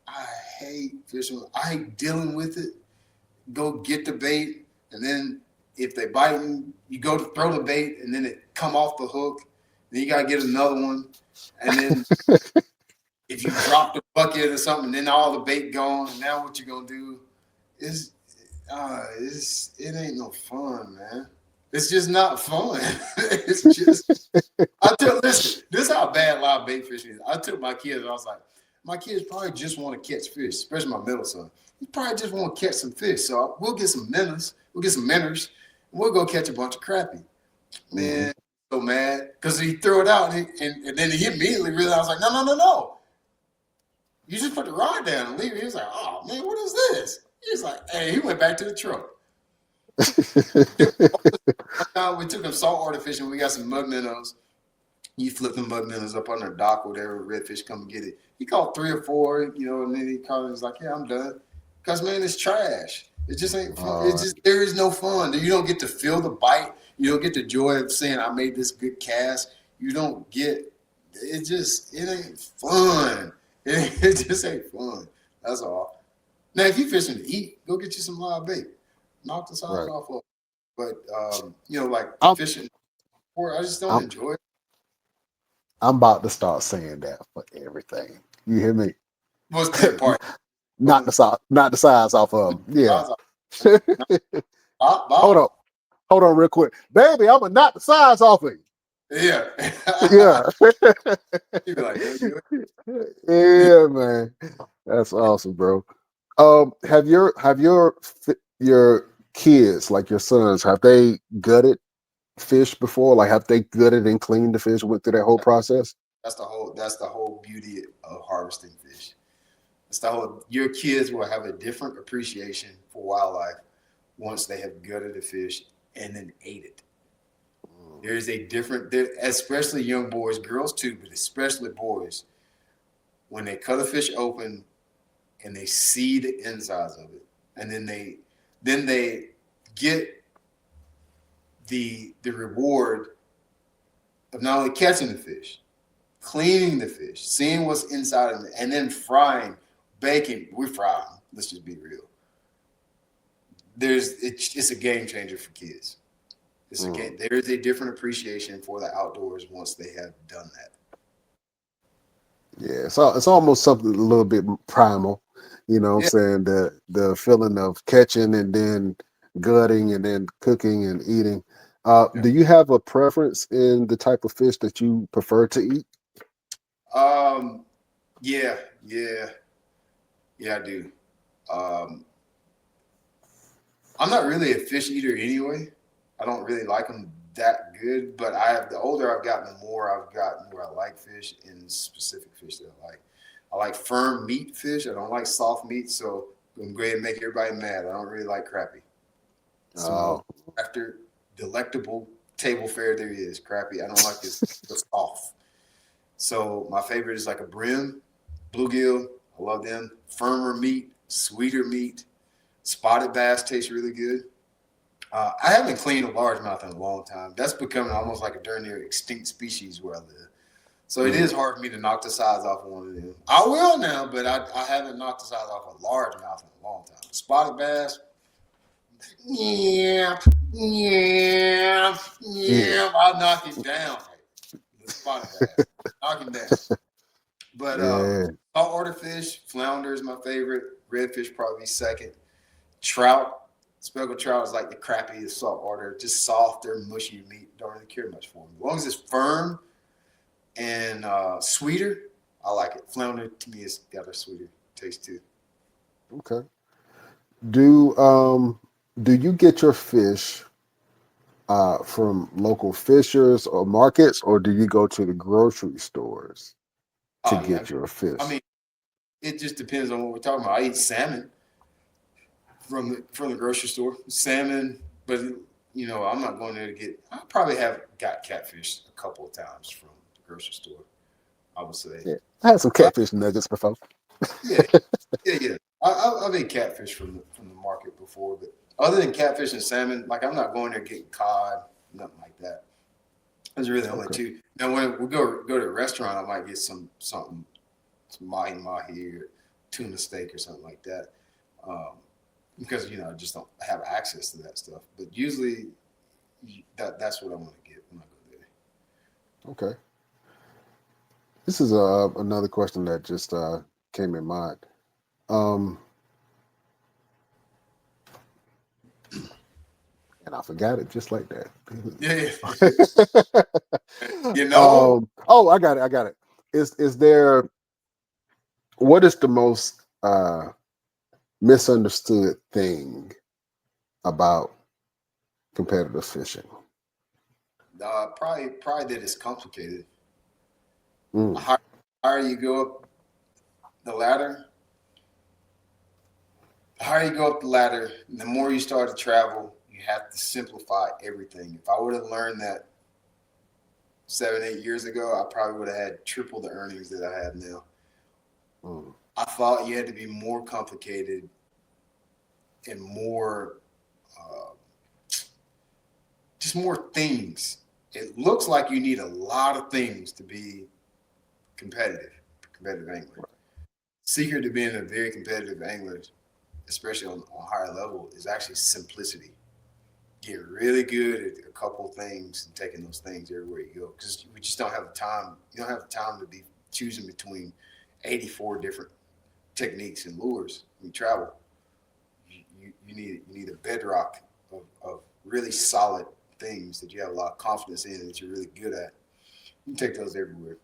I hate fishing. I hate dealing with it. Go get the bait, and then if they bite you go to throw the bait, and then it come off the hook. Then you gotta get another one, and then if you drop the bucket or something, then all the bait gone. And now what you gonna do? Is it ain't no fun, man. It's just not fun. It's just listen, this is how bad live bait fishing is. I took my kids, I was like, my kids probably just want to catch fish, especially my middle son. He probably just want to catch some fish. So we'll get some minnows, we'll get some minnows, and we'll go catch a bunch of crappie. Man, so mad. Because he threw it out and then he immediately realized, like, no. You just put the rod down and leave it. He was like, oh man, what is this? He's like, hey, he went back to the truck. We took him saltwater fishing. We got some mud minnows. You flip them mud minnows up on the dock, whatever, redfish come and get it. He caught 3 or 4, and then he called and was like, yeah, I'm done. Because, man, it's trash. It just ain't fun. There is no fun. You don't get to feel the bite. You don't get the joy of saying I made this good cast. You don't get it ain't fun. It just ain't fun. That's all. Now, if you're fishing to eat, go get you some live bait. Knock the sides off of it. But, like fishing, I just don't enjoy it. I'm about to start saying that for everything. You hear me? What's that part? Not the size off of them. Yeah. Hold on real quick. Baby, I'm going to knock the size off of you. Yeah. Yeah. You be like, yeah, man. That's awesome, bro. Have your kids, like your sons, have they gutted fish before? Like, have they gutted and cleaned the fish, went through that whole process? That's the whole beauty of harvesting fish. Your kids will have a different appreciation for wildlife once they have gutted a fish and then ate it. There is a different, especially young boys, girls too, but especially boys, when they cut a fish open and they see the insides of it, and then they get the reward of not only catching the fish, cleaning the fish, seeing what's inside of it, and then frying, baking. We fry them. Let's just be real. It's a game changer for kids. There is a different appreciation for the outdoors once they have done that. Yeah, so it's almost something a little bit primal, you know what I'm saying? The feeling of catching and then gutting and then cooking and eating. Do you have a preference in the type of fish that you prefer to eat? Yeah, I do. I'm not really a fish eater anyway. I don't really like them that good, but the older I've gotten, the more I've gotten where I like fish and specific fish that I like. I like firm meat fish. I don't like soft meat, so I'm going to go ahead and make everybody mad. I don't really like crappie. So after delectable table fare there is, crappie. I don't like this soft. So my favorite is like a brim, bluegill. I love them. Firmer meat, sweeter meat. Spotted bass tastes really good. I haven't cleaned a largemouth in a long time. That's becoming almost like a darn near extinct species where I live. So it is hard for me to knock the size off of one of them. I will now, but I haven't knocked the size off a largemouth in a long time. Spotted bass, yeah, I'll knock him down. The spotted bass, knock him down. But saltwater fish, flounder is my favorite. Redfish probably second. Trout, speckled trout is like the crappiest saltwater, just softer, mushy meat. Don't really care much for them. As long as it's firm and sweeter, I like it. Flounder to me has got a sweeter taste too. Okay. Do you get your fish from local fishers or markets, or do you go to the grocery stores to get your fish? I mean, it just depends on what we're talking about. I eat salmon from the grocery store. Salmon, but I'm not going there to get. I probably have got catfish a couple of times from the grocery store. I would say. Yeah. I had some catfish nuggets before. Yeah. I've ate catfish from the market before, but other than catfish and salmon, like I'm not going there getting cod, nothing like that. Those are really only two. Now when we go to a restaurant, I might get some mahi or tuna steak or something like that, because I just don't have access to that stuff. But usually, that's what I want to get when I go there. Okay. This is another question that just came in mind. And I forgot it just like that. Yeah. I got it. Is there, what is the most misunderstood thing about competitive fishing? Probably that it's complicated. The higher you go up the ladder, the more you start to travel, you have to simplify everything. If I would have learned that 7-8 years ago, I probably would have had triple the earnings that I have now. I thought you had to be more complicated and more, just more things. It looks like you need a lot of things to be competitive angler. Secret to being a very competitive angler, especially on a higher level, is actually simplicity. Get really good at a couple things and taking those things everywhere you go, because we just don't have the time. You don't have the time to be choosing between 84 different techniques and lures when you travel. You need a bedrock of really solid things that you have a lot of confidence in and that you're really good at. You can take those everywhere.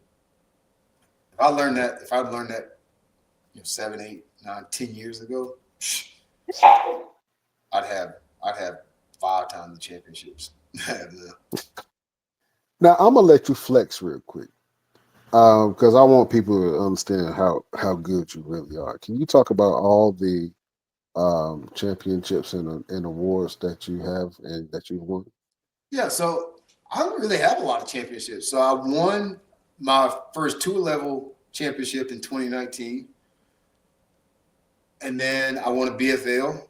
If I'd learned that 7, 8, 9, 10 years ago, I'd have 5 times the championships I have now. Now I'm gonna let you flex real quick, because I want people to understand how good you really are. Can you talk about all the championships and awards that you have and that you've won? Yeah, so I don't really have a lot of championships. So I won my first tour-level championship in 2019. And then I won a BFL.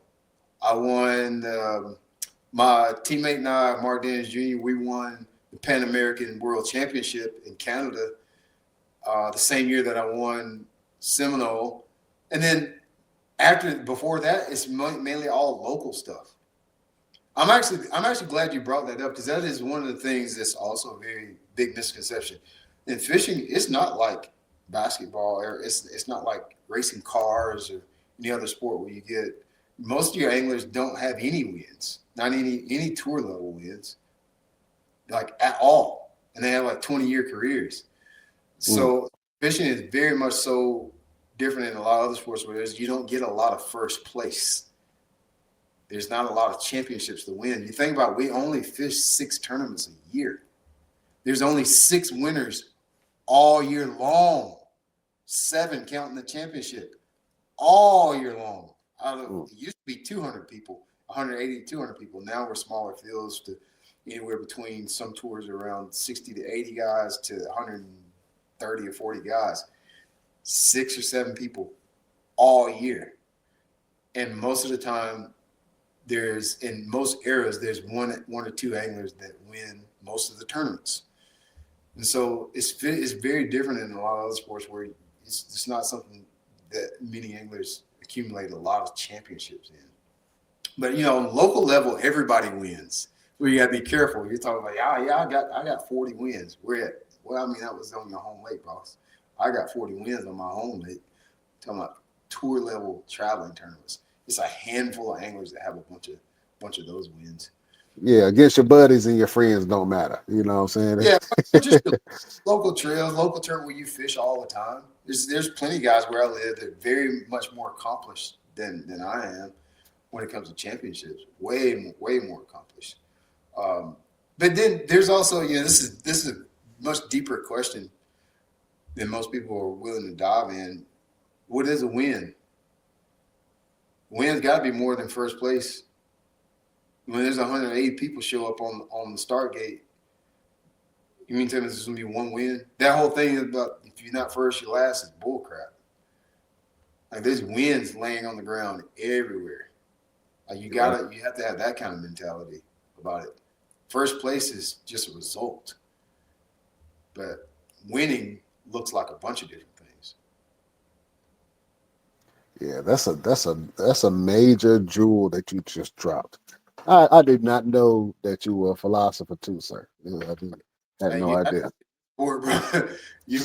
I won my teammate and I, Mark Dennis Jr., we won the Pan American World Championship in Canada the same year that I won Seminole. And then before that, it's mainly all local stuff. I'm actually glad you brought that up, because that is one of the things that's also a very big misconception. In fishing, it's not like basketball, or it's not like racing cars or any other sport where you get most of your anglers don't have any wins, not any tour level wins, like at all, and they have like 20-year careers. So fishing is very much so different in a lot of other sports where you don't get a lot of first place. There's not a lot of championships to win. You think about, we only fish 6 tournaments a year. There's only 6 winners all year long, 7 counting the championship, all year long. It used to be 200 people, 180 to 200 people. Now we're smaller fields to anywhere between some tours around 60 to 80 guys to 130 or 40 guys. 6 or 7 people all year. And most of the time, in most eras, there's one or two anglers that win most of the tournaments. And so it's very different in a lot of other sports where it's not something that many anglers accumulate a lot of championships in. But on local level, everybody wins. So you got to be careful. You're talking like, I got 40 wins. Where at? Well, I mean, that was on your home lake, boss. I got 40 wins on my home lake. I'm talking about tour level traveling tournaments. It's a handful of anglers that have a bunch of those wins. Yeah, against your buddies and your friends don't matter. You know what I'm saying? Yeah, just local trails, local tournament where you fish all the time. There's plenty of guys where I live that are very much more accomplished than I am when it comes to championships. Way more accomplished. But then there's also, this is a much deeper question than most people are willing to dive in. What is a win? Win's got to be more than first place. When there's 180 people show up on the start gate, you mean tell me there's going to be one win? That whole thing about if you're not first, you're last is bullcrap. Like there's wins laying on the ground everywhere. Like you have to have that kind of mentality about it. First place is just a result, but winning looks like a bunch of different things. Yeah, that's a major jewel that you just dropped. I did not know that you were a philosopher too, sir. I had no idea. Or bro, you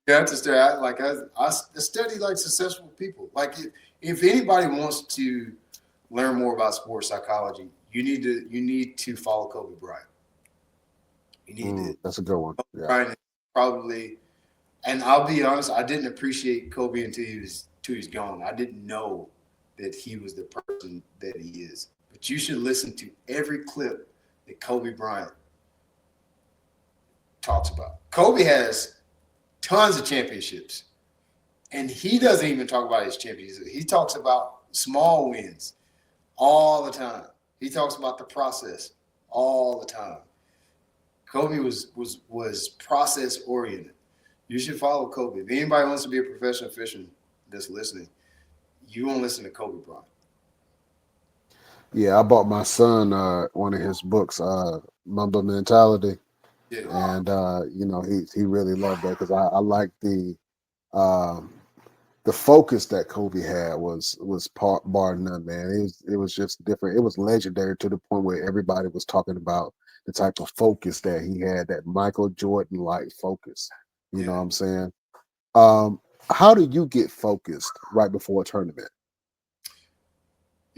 have to start like I study like successful people. Like if anybody wants to learn more about sports psychology, you need to follow Kobe Bryant. You need to. That's a good one. Kobe Bryant is probably, and I'll be honest, I didn't appreciate Kobe until he's gone. I didn't know that he was the person that he is. But you should listen to every clip that Kobe Bryant talks about. Kobe has tons of championships, and he doesn't even talk about his championships. He talks about small wins all the time. He talks about the process all the time. Kobe was process oriented. You should follow Kobe. If anybody wants to be a professional fisherman that's listening, you won't listen to Kobe Bryant. Yeah, I bought my son one of his books, Mamba Mentality. Yeah. And he really loved that because I like the focus that Kobe had was bar none, man. It was just different. It was legendary to the point where everybody was talking about the type of focus that he had, that Michael Jordan like focus. You know what I'm saying? How do you get focused right before a tournament?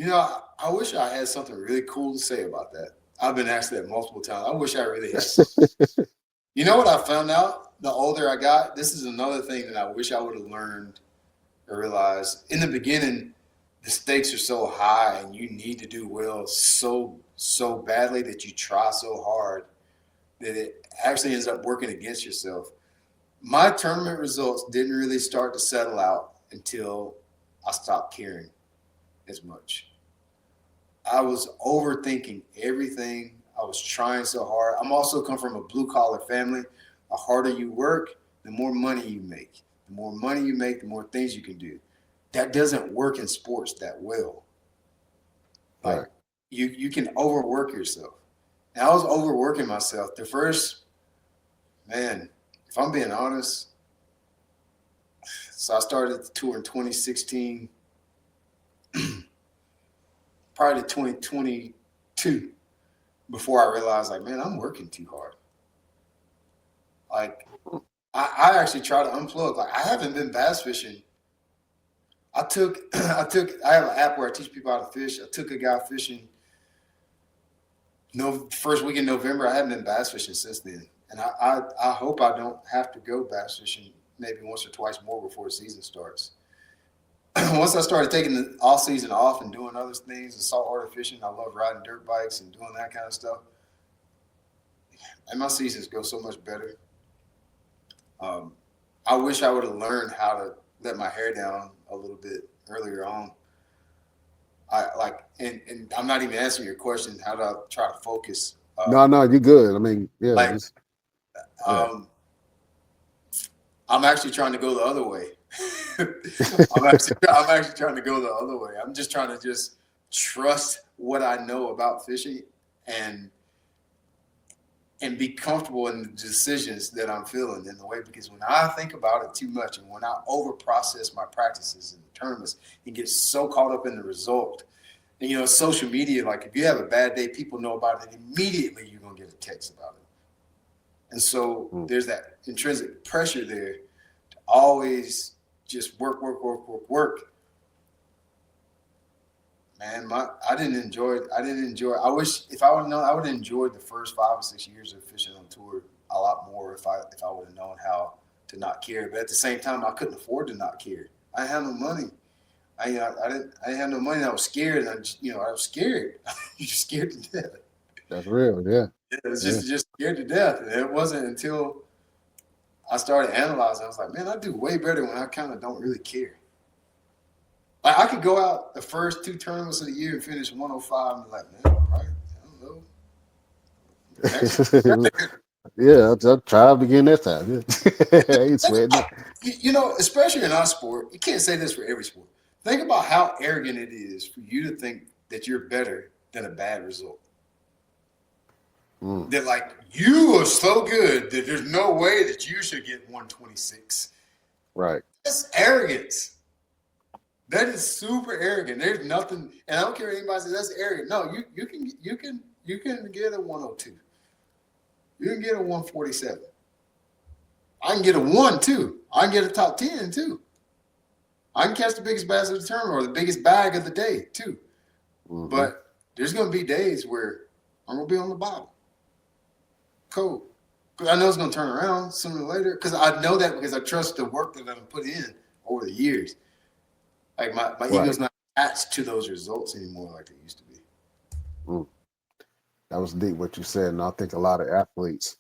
I wish I had something really cool to say about that. I've been asked that multiple times. I wish I really had. You know what I found out? The older I got, this is another thing that I wish I would have learned or realized. In the beginning, the stakes are so high and you need to do well so badly that you try so hard that it actually ends up working against yourself. My tournament results didn't really start to settle out until I stopped caring as much. I was overthinking everything. I was trying so hard. I'm also come from a blue collar family. The harder you work, the more money you make. The more money you make, the more things you can do. That doesn't work in sports that well. Like right. you can overwork yourself. And I was overworking myself. The first, man, if I'm being honest, so I started the tour in 2016. Probably 2022 before I realized, like, man, I'm working too hard. Like, I actually try to unplug. Like, I haven't been bass fishing. I have an app where I teach people how to fish. I took a guy fishing first week in November. I haven't been bass fishing since then. And I hope I don't have to go bass fishing maybe once or twice more before the season starts. Once I started taking the off season off and doing other things and saltwater fishing, I love riding dirt bikes and doing that kind of stuff. And my seasons go so much better. I wish I would have learned how to let my hair down a little bit earlier on. And I'm not even answering your question. How do I try to focus? No, you're good. I mean, yeah. I'm actually trying to go the other way. I'm actually trying to go the other way. I'm just trying to just trust what I know about fishing and be comfortable in the decisions that I'm feeling in the way, because when I think about it too much and when I over process my practices and tournaments and get so caught up in the result, and social media, like if you have a bad day, people know about it immediately. You're gonna get a text about it, and so there's that intrinsic pressure there to always just work. Man, I didn't enjoy it. I wish if I would have known, I would have enjoyed the first 5 or 6 years of fishing on tour a lot more if I would have known how to not care. But at the same time, I couldn't afford to not care. I had no money. I didn't have no money. And I was scared. And I was scared. You're just scared to death. That's real, yeah. It was just scared to death. And it wasn't until I started analyzing, I was like, man, I do way better when I kind of don't really care. Like I could go out the first 2 tournaments of the year and finish 105 and be like, man, all right, I don't know. Yeah, I'll try again next time. Yeah. I ain't sweating it. Especially in our sport, you can't say this for every sport. Think about how arrogant it is for you to think that you're better than a bad result. That like you are so good that there's no way that you should get 126. Right. That's arrogance. That is super arrogant. There's nothing, and I don't care what anybody says that's arrogant. No, you can get a 102. You can get a 147. I can get a 1 too. I can get a top 10 too. I can catch the biggest bass of the tournament or the biggest bag of the day too. But there's gonna be days where I'm gonna be on the bottom. Cool. Because I know it's gonna turn around sooner or later. Because I know that because I trust the work that I've put in over the years. Like my ego's not attached to those results anymore like it used to be. That was deep what you said, and I think a lot of athletes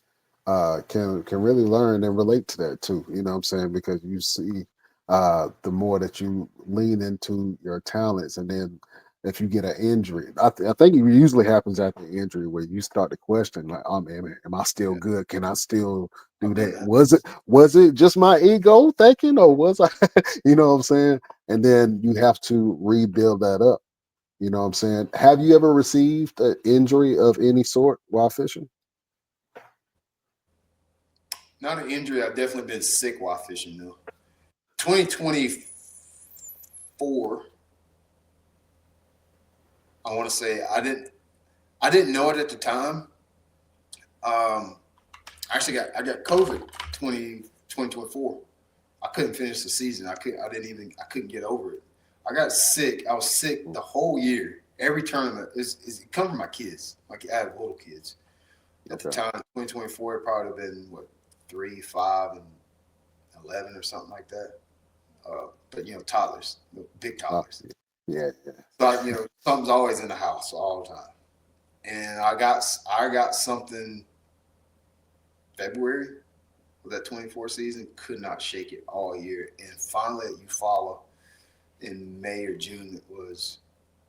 can really learn and relate to that too. You know what I'm saying? Because you see the more that you lean into your talents, and then if you get an injury, I think it usually happens after an injury where you start to question, like, oh man, am I still good? Can I still do that? Was it just my ego thinking, or was I? You know what I'm saying? And then you have to rebuild that up. You know what I'm saying? Have you ever received an injury of any sort while fishing? Not an injury. I've definitely been sick while fishing though. 2024. I want to say I didn't know it at the time. I got COVID 2024. I couldn't finish the season. I couldn't get over it. I got sick. I was sick the whole year. Every tournament it come from my kids. Like I had little kids. At the time, 2024, it probably would have been 3, 5, and 11 or something like that. But toddlers, big toddlers. Yeah. But something's always in the house all the time. And I got something February of that 24 season, could not shake it all year. And finally at Eufaula in May or June,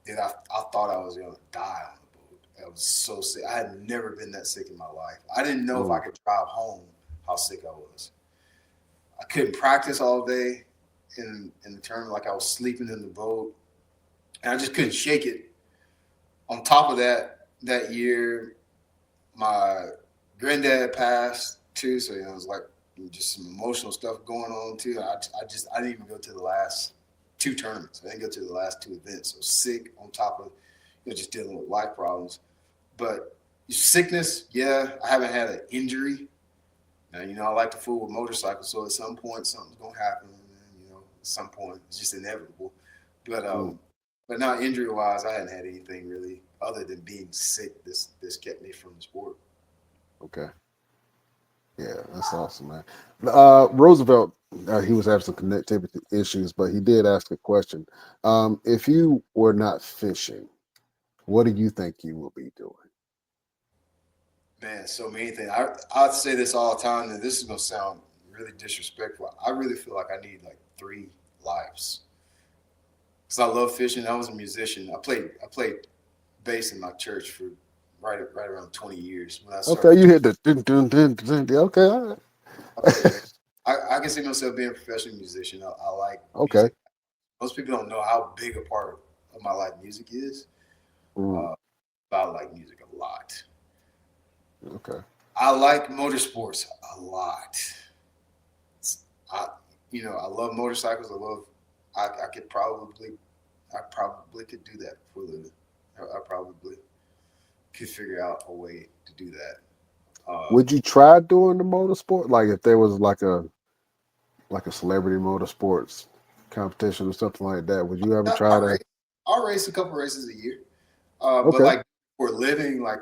I thought I was gonna die on the boat. I was so sick. I had never been that sick in my life. I didn't know if I could drive home how sick I was. I couldn't practice all day in the tournament, like I was sleeping in the boat. And I just couldn't shake it. On top of that year, my granddad passed too, so it was like just some emotional stuff going on too. I didn't even go to the last 2 tournaments. I didn't go to the last 2 events. So sick on top of just dealing with life problems. But sickness, yeah, I haven't had an injury. Now, I like to fool with motorcycles, so at some point something's gonna happen. At some point it's just inevitable. But not injury-wise, I hadn't had anything really other than being sick. This kept me from the sport. Okay. Yeah, that's awesome, man. Roosevelt, he was having some connectivity issues, but he did ask a question. If you were not fishing, what do you think you will be doing? Man, so many things. I say this all the time, and this is going to sound really disrespectful. I really feel like I need like 3 lives. Because I love fishing. I was a musician. I played bass in my church for right around 20 years. When I started. Okay, you hit the dun, dun, dun, dun, dun. Okay, all right. I can see myself being a professional musician. I like Okay. music. Most people don't know how big a part of my life music is. Mm, Uh, but I like music a lot. okay. I like motorsports a lot. I, I love motorcycles. I could probably, I probably could do that for a living. I probably could figure out a way to do that. Would you try doing the motorsport? Like if there was like a celebrity motorsports competition or something like that, would you ever try I to? race, I'll race a couple races a year. But Okay. like for a living, like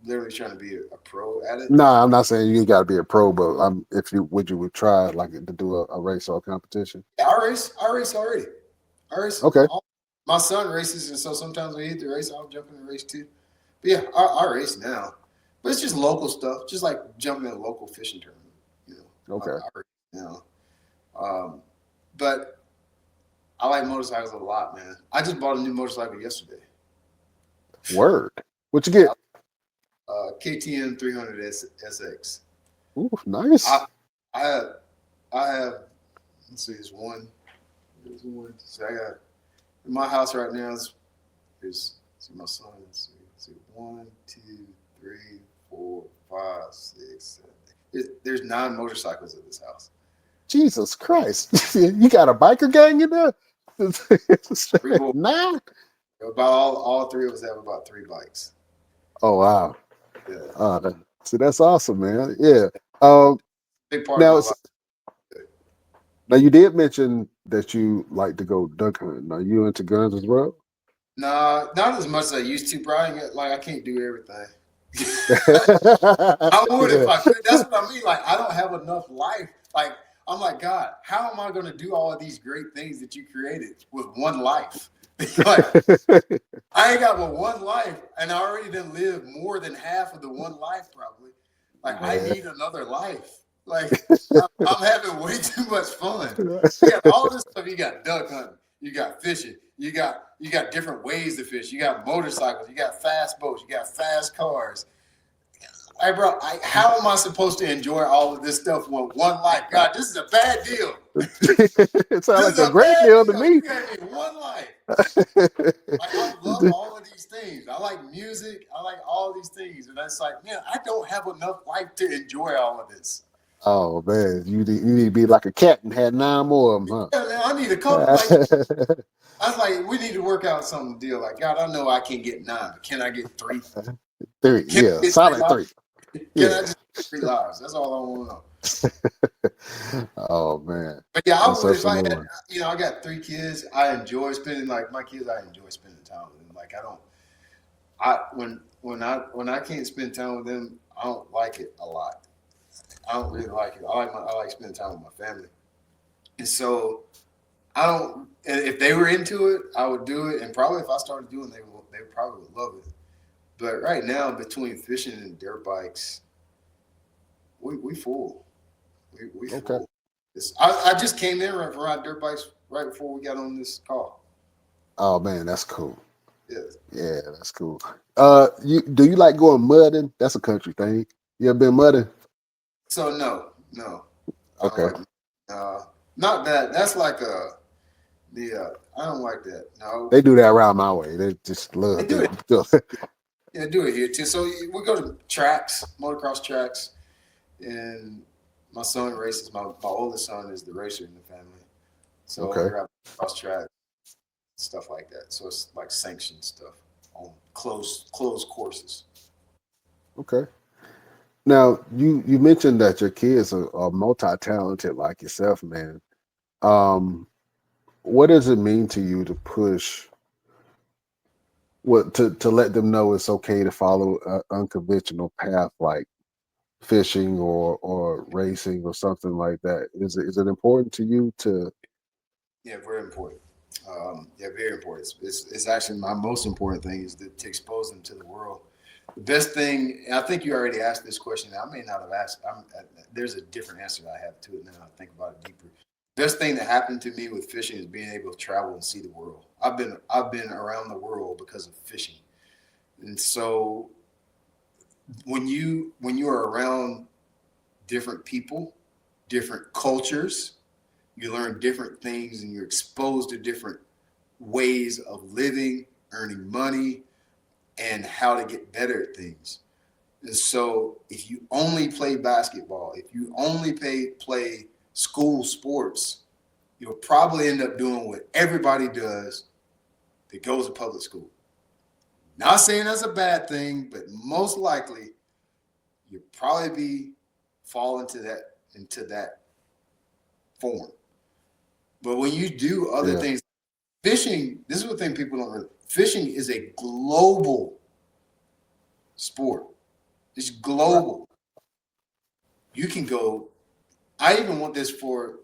literally trying to be a pro at it. Nah, I'm not saying you got to be a pro, but if you would try like to do a race or a competition. Yeah, I race already. I race. Okay. My son races, and so sometimes we hit the race. I'll jump in the race too. But yeah, I race now. But it's just local stuff, just like jumping in a local fishing tournament. You know, Okay. I race now. Um, but I like motorcycles a lot, man. I just bought a new motorcycle yesterday. Word. What you get? KTM 300 SX. Ooh, nice. I, I have, I have. Let's see, there's one. So I got in my house right now. There's see my son. Let's see, 1, 2, 3, 4, 5, 6, 7. There's 9 motorcycles at this house. Jesus Christ. You got a biker gang in there? Three, Nah. about all 3 of us have about 3 bikes. Oh wow. Yeah, See, that's awesome, man. Yeah. big part of Now my it's life. now you did mention that you like to go duck hunting. Are you into guns as well? Nah, not as much as I used to, Brian. Like I can't do everything. I would if Yeah. I could. That's what I mean. Like I don't have enough life. Like I'm like God. How am I going to do all of these great things that you created with one life? Like I ain't got but one life, and I already done lived more than half of the one life probably. Like I Man. need another life. Like I'm having way too much fun. You got all this stuff. You got duck hunting. You got fishing. You got different ways to fish. You got motorcycles. You got fast boats. You got fast cars. Hey, bro, how am I supposed to enjoy all of this stuff with one life? God, this is a bad deal. It sounds This like is a a great bad deal to deal. me. You gave me one life. Like I love all of these things. I like music. I like all these things, and it's like, man, I don't have enough life to enjoy all of this. Oh man, you need to be like a cat and had 9 more of them, Yeah, man, I need a couple. Like huh? I was like, we need to work out some deal. Like God, I know I can get 9, but can I get 3? 3, Can I yeah, get 3 solid lives? 3. Can Yeah. I just get 3 lives? That's all I want to know. Oh man, But yeah, I that's would such if a I new had, one. I got 3 kids. I enjoy spending like my kids. I enjoy spending time with them. Like I don't. When I can't spend time with them, I don't like it a lot. I don't really like it. I like spending time with my family, and so I don't. If they were into it, I would do it, and probably if I started doing, it, they probably would love it. But right now, between fishing and dirt bikes, we full. We Okay. full. I just came in right ride dirt bikes right before we got on this call. Oh man, that's cool. Yeah. Yeah, that's cool. Do you like going mudding? That's a country thing. You ever been mudding? So no, I don't Okay. like. Not that. That's like I don't like that. No, They do that around my way. They just they love do it. that. Yeah, do it here too. So we go to tracks, motocross tracks, and my son races. My oldest son is the racer in the family, so we Okay. ride cross track stuff like that. So it's like sanctioned stuff on closed courses. Okay. Now you mentioned that your kids are multi-talented like yourself, man. Um, what does it mean to you to push what to let them know it's okay to follow an unconventional path like fishing or racing or something like that? Is it important to you to? Yeah, very important. Yeah, very important. It's actually my most important thing is to expose them to the world. The best thing, and I think you already asked this question. I may not have asked. There's a different answer that I have to it now. I think about it deeper. Best thing that happened to me with fishing is being able to travel and see the world. I've been around the world because of fishing, and so when you are around different people, different cultures. You learn different things, and you're exposed to different ways of living, earning money, and how to get better at things. And so if you only play basketball, if you only play school sports, you'll probably end up doing what everybody does that goes to public school. Not saying that's a bad thing, but most likely you'll probably fall into that form. But when you do other things, fishing, this is what thing people don't really. Fishing is a global sport. It's global. Right. You can go. I even want this for.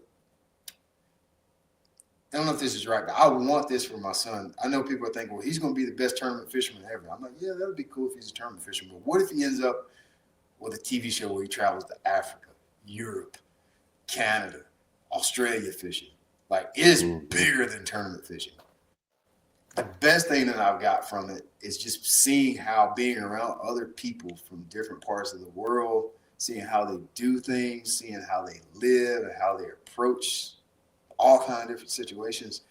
I don't know if this is right, but I want this for my son. I know people are thinking, well, he's going to be the best tournament fisherman ever. I'm like, yeah, that would be cool if he's a tournament fisherman. But what if he ends up with a TV show where he travels to Africa, Europe, Canada, Australia fishing? Like, it is bigger than tournament fishing. The best thing that I've got from it is just seeing how being around other people from different parts of the world, seeing how they do things, seeing how they live and how they approach all kinds of different situations.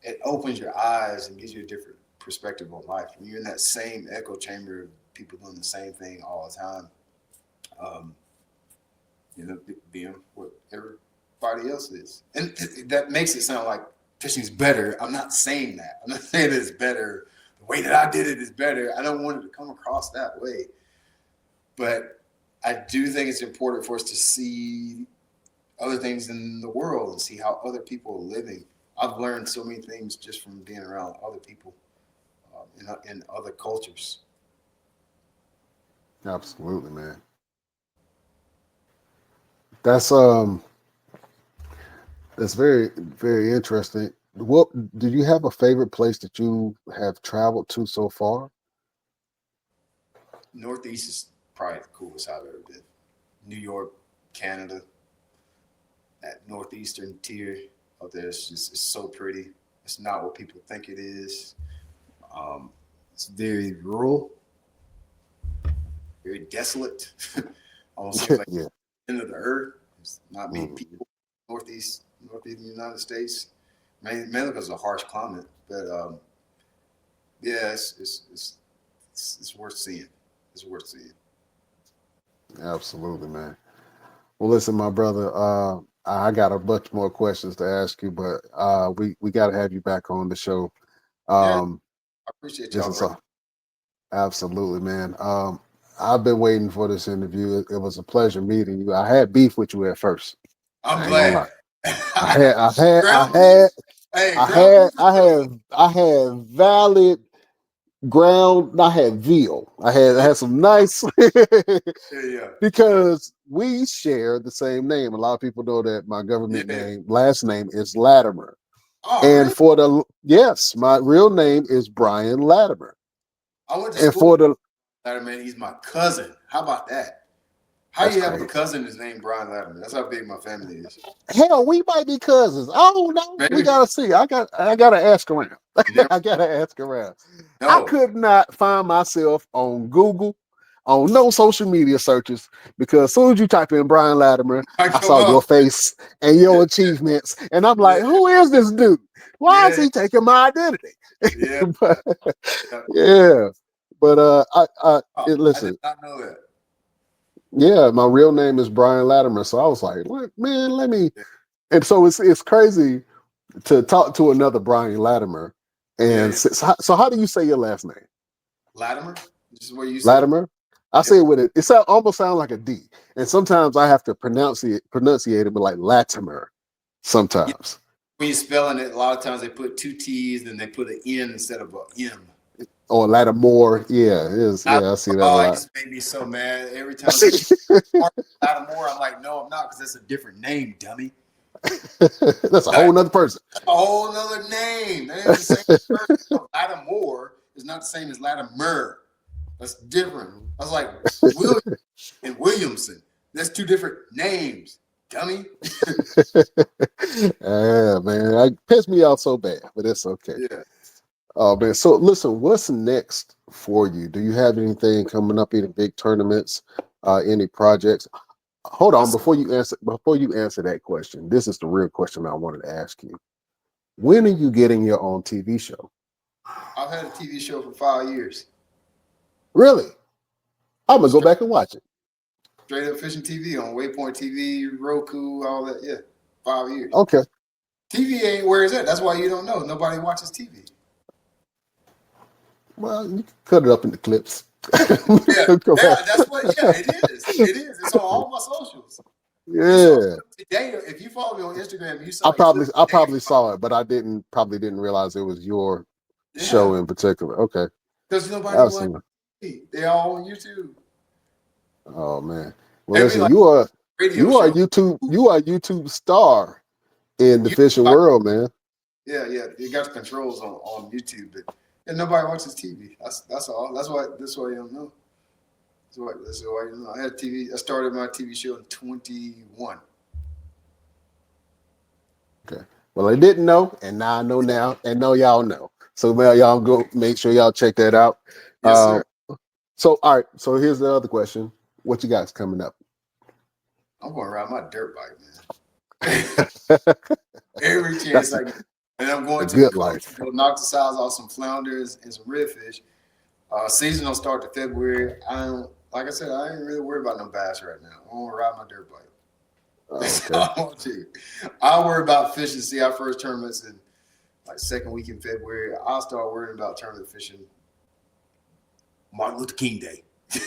It opens your eyes and gives you a different perspective on life. When you're in that same echo chamber of people doing the same thing all the time, being what everybody else is. And that makes it sound like fishing's better. I'm not saying that. I'm not saying it's better. The way that I did it is better. I don't want it to come across that way. But I do think it's important for us to see other things in the world and see how other people are living. I've learned so many things just from being around other people in other cultures. Absolutely, man. That's very, very interesting. What do you have a favorite place that you have traveled to so far? Northeast is probably the coolest I've ever been. New York, Canada, that northeastern tier out there is just, it's so pretty. It's not what people think it is. It's very rural, very desolate. Almost seems like the end of the earth. There's not many people northeast United States. Mainly because of a harsh climate, but it's worth seeing. It's worth seeing. Absolutely, man. Well, listen, my brother, I got a bunch more questions to ask you, but we got to have you back on the show. I appreciate y'all, bro. Absolutely, man. I've been waiting for this interview. It was a pleasure meeting you. I had beef with you at first. I'm glad. I had valid ground. I had veal. I had some nice because we share the same name. A lot of people know that my government name, last name is Latimer. Oh, and really? My real name is Brian Latimer. I went to school with Latimer. He's my cousin. How about that? How do you have a cousin that's named Brian Latimer? That's how big my family is. Hell, we might be cousins. Oh no, maybe. We gotta see. I gotta ask around. I gotta ask around. No. I could not find myself on Google, on no social media searches, because as soon as you type in Brian Latimer, I saw your face and your achievements, and I'm like, who is this dude? Why is he taking my identity? But listen. I did not know that. Yeah, my real name is Brian Latimer. So I was like, man, let me. And so it's crazy to talk to another Brian Latimer. And so how do you say your last name? Latimer? This is where you Latimer? I say it with it. It almost sounds like a D. And sometimes I have to pronunciate it like Latimer sometimes. Yeah. When you're spelling it, a lot of times they put two T's and they put an N instead of an M. Or Lattimore, I see that a lot. It just made me so mad every time. Lattimore, I'm like, no, I'm not, because that's a different name, dummy. That's a whole nother person. A whole nother name. That ain't the same person. Lattimore is not the same as Latimer. That's different. I was like, William and Williamson. That's two different names, dummy. Yeah, man, it pissed me off so bad, but it's okay. Yeah. Oh man, so listen, what's next for you? Do you have anything coming up, any big tournaments, any projects? Hold on, before you answer that question, this is the real question I wanted to ask you. When are you getting your own TV show? I've had a TV show for 5 years. Really? I'm gonna go back and watch it. Straight up fishing TV on Waypoint TV, Roku, all that. Yeah, 5 years. Okay. TV ain't where is it? That's why you don't know. Nobody watches TV. Well, you can cut it up into clips. That's what. Yeah, it is. It is. It's on all my socials. Yeah. Today, if you follow me on Instagram, you saw. I probably saw it, but I didn't realize it was your show in particular. Okay. Because nobody watches TV. They all on YouTube. Oh man. Well, listen, you are YouTube star in the fishing world, man. Yeah, you got the controls on YouTube, but nobody watches TV. That's all. That's why you don't know. That's why you don't know. I had TV. I started my TV show in 21. Okay. Well, I didn't know, and now I know now, and know y'all know. So now y'all go make sure y'all check that out. Yes, sir. So all right. So here's the other question: what you guys coming up? I'm going to ride my dirt bike, man. Every chance I get. And I'm going to go knock the size off some flounders and some redfish. Season will start to February. Like I said, I ain't really worried about no bass right now. I want to ride my dirt bike. Okay. I'll worry about fishing. See our first tournaments in like second week in February. I'll start worrying about tournament fishing Martin Luther King Day. Hey,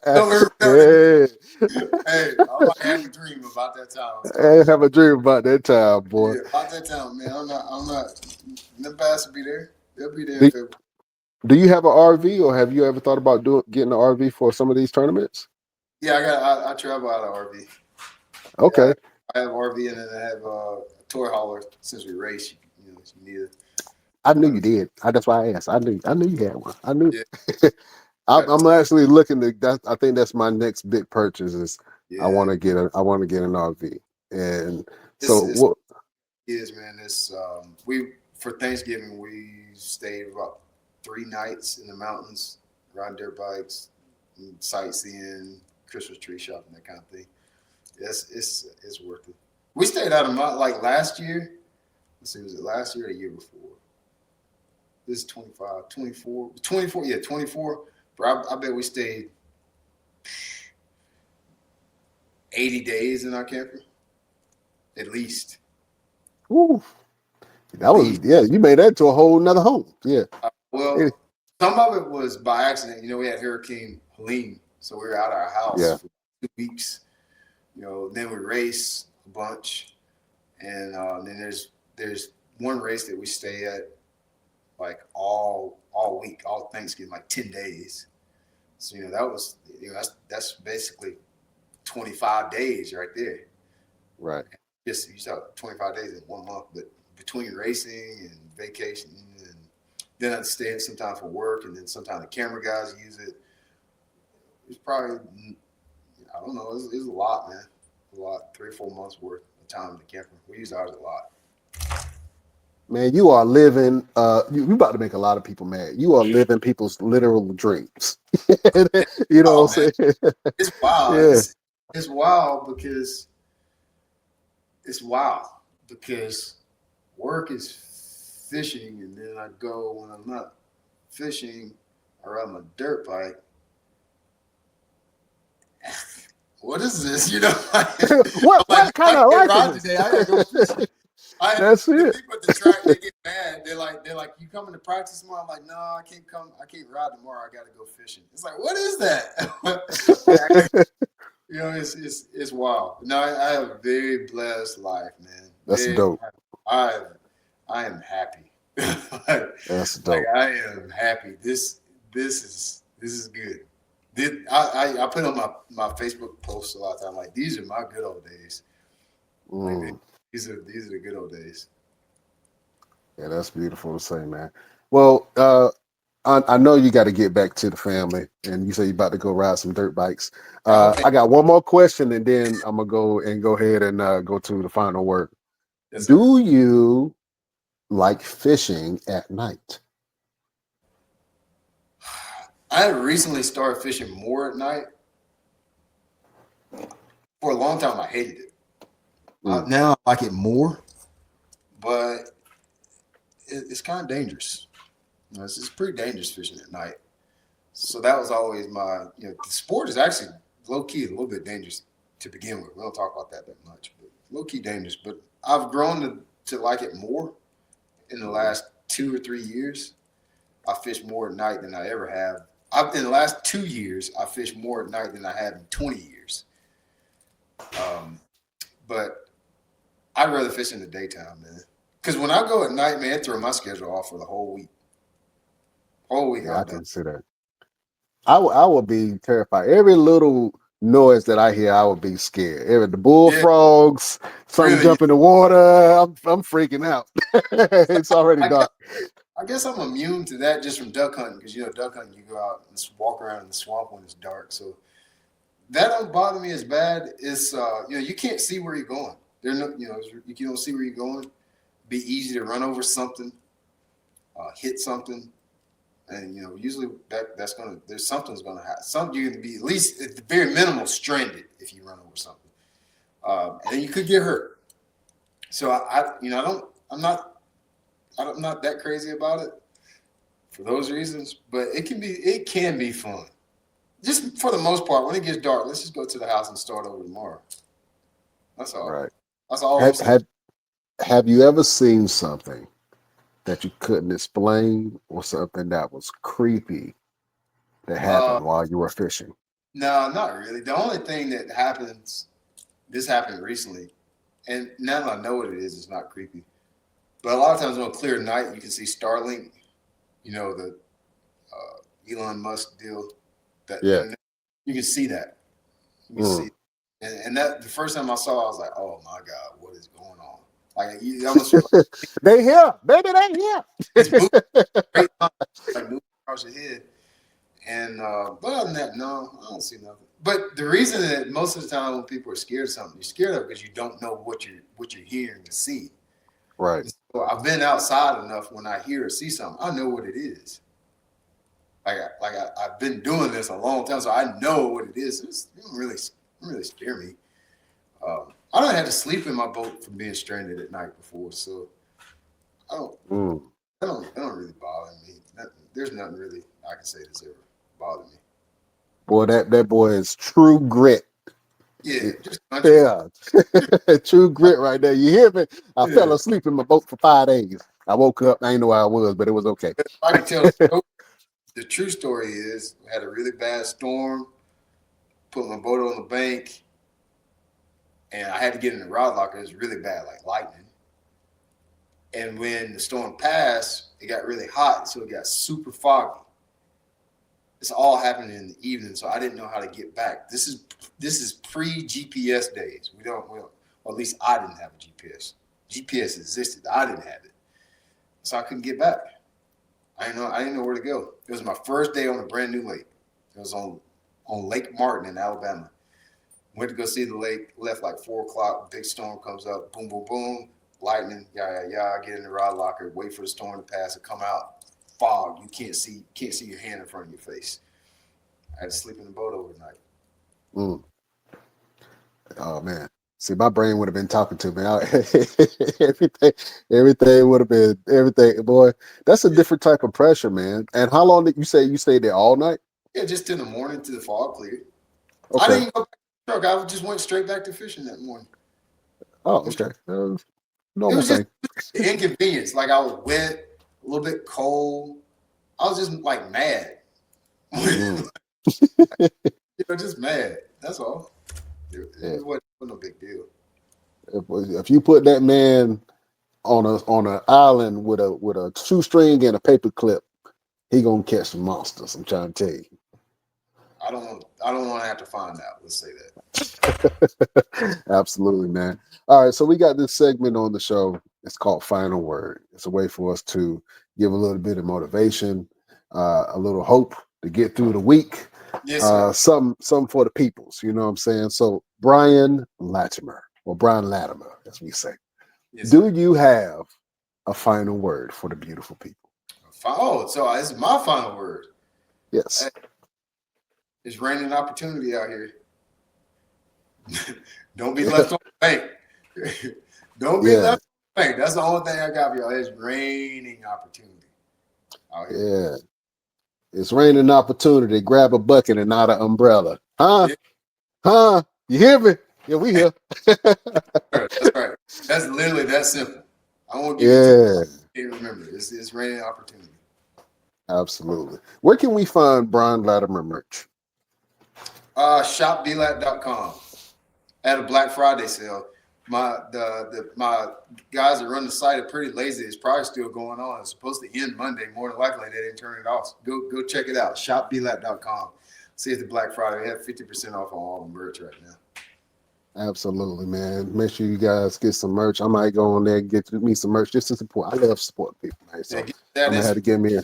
I might have a dream about that time. Have a dream about that time, boy. Yeah, about that time, man. I'm not. The bass will be there. They'll be there in February. Do you have an RV, or have you ever thought about getting an RV for some of these tournaments? Yeah, I travel out of RV. Okay. Yeah, I have RV and then I have a toy hauler. Since we race, you need it. I knew you did. That's why I asked. I knew you had one. I knew. Yeah. I'm actually looking to. I think that's my next big purchase. Is I want to get an RV, and what? Is man, this for Thanksgiving we stayed about 3 nights in the mountains, riding dirt bikes, sightseeing, Christmas tree shopping, that kind of thing. Yes, it's worth it. We stayed out of like last year. Let's see, was it last year or the year before? This is 24. Yeah, 24. But I bet we stayed 80 days in our camper, at least. Ooh, you made that to a whole nother home. Yeah. Well, some of it was by accident. We had Hurricane Helene, so we were out of our house for 2 weeks. Then we race a bunch, and then there's one race that we stay at like all week, all Thanksgiving, like 10 days. So that was that's basically 25 days right there. Right. Just you saw 25 days in 1 month, but between racing and vacation, and then I'd stay sometimes for work, and then sometimes the camera guys use it. It's probably, I don't know, it's a lot, man. A lot, 3 or 4 months worth of time in the camper. We use ours a lot. Man, you are living. You about to make a lot of people mad. You are living people's literal dreams. You know what I'm saying? It's wild. Yeah. It's wild because work is fishing, and then I go when I'm not fishing, I ride my dirt bike. What is this? What kind of life is today? I gotta go fishing. That's it. People at the track, they get mad. They're like, you coming to practice tomorrow? I'm like, no, I can't come. I can't ride tomorrow. I got to go fishing. It's like, what is that? It's wild. No, I have a very blessed life, man. That's dope. I am happy. That's dope. I am happy. This is good. I put on my Facebook posts a lot of time. Like, these are my good old days. Like, these are the good old days. Yeah, that's beautiful to say, man. Well, I know you got to get back to the family, and you say you're about to go ride some dirt bikes. I got one more question, and then I'm gonna go ahead and go to the final word. Yes, do you like fishing at night? I recently started fishing more at night. For a long time, I hated it. Now I like it more, but it's kind of dangerous. It's pretty dangerous fishing at night. So that was always my, the sport is actually low key a little bit dangerous to begin with. We don't talk about that much, but low key dangerous. But I've grown to like it more in the last 2 or 3 years. I fish more at night than I ever have. In the last 2 years, I fished more at night than I have in 20 years. But I'd rather fish in the daytime, man. Because when I go at night, man, it throws my schedule off for the whole week. Yeah, I can see that. I would be terrified. Every little noise that I hear, I would be scared. The bullfrogs, something jump in the water, I'm freaking out. It's already dark. I guess I'm immune to that just from duck hunting because duck hunting you go out and walk around in the swamp when it's dark, so that don't bother me as bad. It's you can't see where you're going. You don't see where you're going. Be easy to run over something, hit something. And usually something's gonna happen. You're gonna be at least at the very minimal stranded if you run over something, and then you could get hurt. So I'm not that crazy about it for those reasons. But it can be fun. Just for the most part, when it gets dark, let's just go to the house and start over tomorrow. That's all. Right. That's all. Have you ever seen something that you couldn't explain or something that was creepy that happened while you were fishing? No, not really. The only thing that happens, this happened recently, and now that I know what it is, it's not creepy. But a lot of times on a clear night, you can see Starlink, the Elon Musk deal. You can see that. You can see, and that the first time I saw it, I was like, "Oh my God, what is going on?" Like you almost they here, baby, they here. It's moving, like moving across your head. And but other than that, no, I don't see nothing. But the reason that most of the time when people are scared of something, you're scared of it because you don't know what you're hearing to see. Right. So I've been outside enough when I hear or see something, I know what it is. I've been doing this a long time, so I know what it is. It don't really scare me. I don't have to sleep in my boat from being stranded at night before, so I don't. That don't really bother me. There's nothing really I can say that's ever bothered me. Boy, that boy is true grit. Yeah, true grit right there. You hear me? I fell asleep in my boat for 5 days. I woke up. I didn't know where I was, but it was okay. I can tell the true story is we had a really bad storm, put my boat on the bank, and I had to get in the rod locker. It was really bad, like lightning. And when the storm passed, it got really hot, so it got super foggy. It's all happening in the evening, so I didn't know how to get back. This is pre-GPS days. Or at least I didn't have a GPS. GPS existed. I didn't have it. So I couldn't get back. I didn't know where to go. It was my first day on a brand new lake. It was on Lake Martin in Alabama. Went to go see the lake, left like 4 o'clock, big storm comes up, boom, boom, boom, lightning, yeah, get in the rod locker, wait for the storm to pass and come out. Fog, you can't see your hand in front of your face. I had to sleep in the boat overnight. Oh man. See, my brain would have been talking to me. Everything would have been everything. Boy, that's a different type of pressure, man. And how long did you say you stayed there all night? Yeah, just in the morning till the fog cleared. Okay. I didn't go back to the truck. I just went straight back to fishing that morning. Oh, okay. Normal it was thing. Just inconvenience. Like I was wet, a little bit cold. I was just like mad. Just mad. That's all. It wasn't no big deal. If you put that man on an island with a shoestring and a paper clip, he gonna catch some monsters. I'm trying to tell you. I don't want to have to find out. Let's say that. Absolutely, man. All right, so we got this segment on the show. It's called Final Word. It's a way for us to give a little bit of motivation, a little hope to get through the week. Yes, some for the peoples. You know what I'm saying? So Brian Latimer, or Brian Latimer, as we say. Yes, do you have a final word for the beautiful people? Oh, so this is my final word. Yes. It's raining opportunity out here. Don't be left on the bank. Don't be left on the bank. That's the only thing I got for y'all. It's raining opportunity out here. Yeah. It's raining opportunity. Grab a bucket and not an umbrella. Huh? Yeah. Huh? You hear me? Yeah, we here. That's right. That's literally that simple. I won't give you too much. Remember, it's raining opportunity. Absolutely. Where can we find Brian Latimer merch? Shopdlat.com. At a Black Friday sale. My guys that run the site are pretty lazy. It's probably still going on. It's supposed to end Monday. More than likely, they didn't turn it off. Go check it out. Shopdlat.com. See if the Black Friday. We have 50% off on all the merch right now. Absolutely, man. Make sure you guys get some merch. I might go on there and get me some merch just to support. I love supporting people, man. So I'm gonna have to get me a.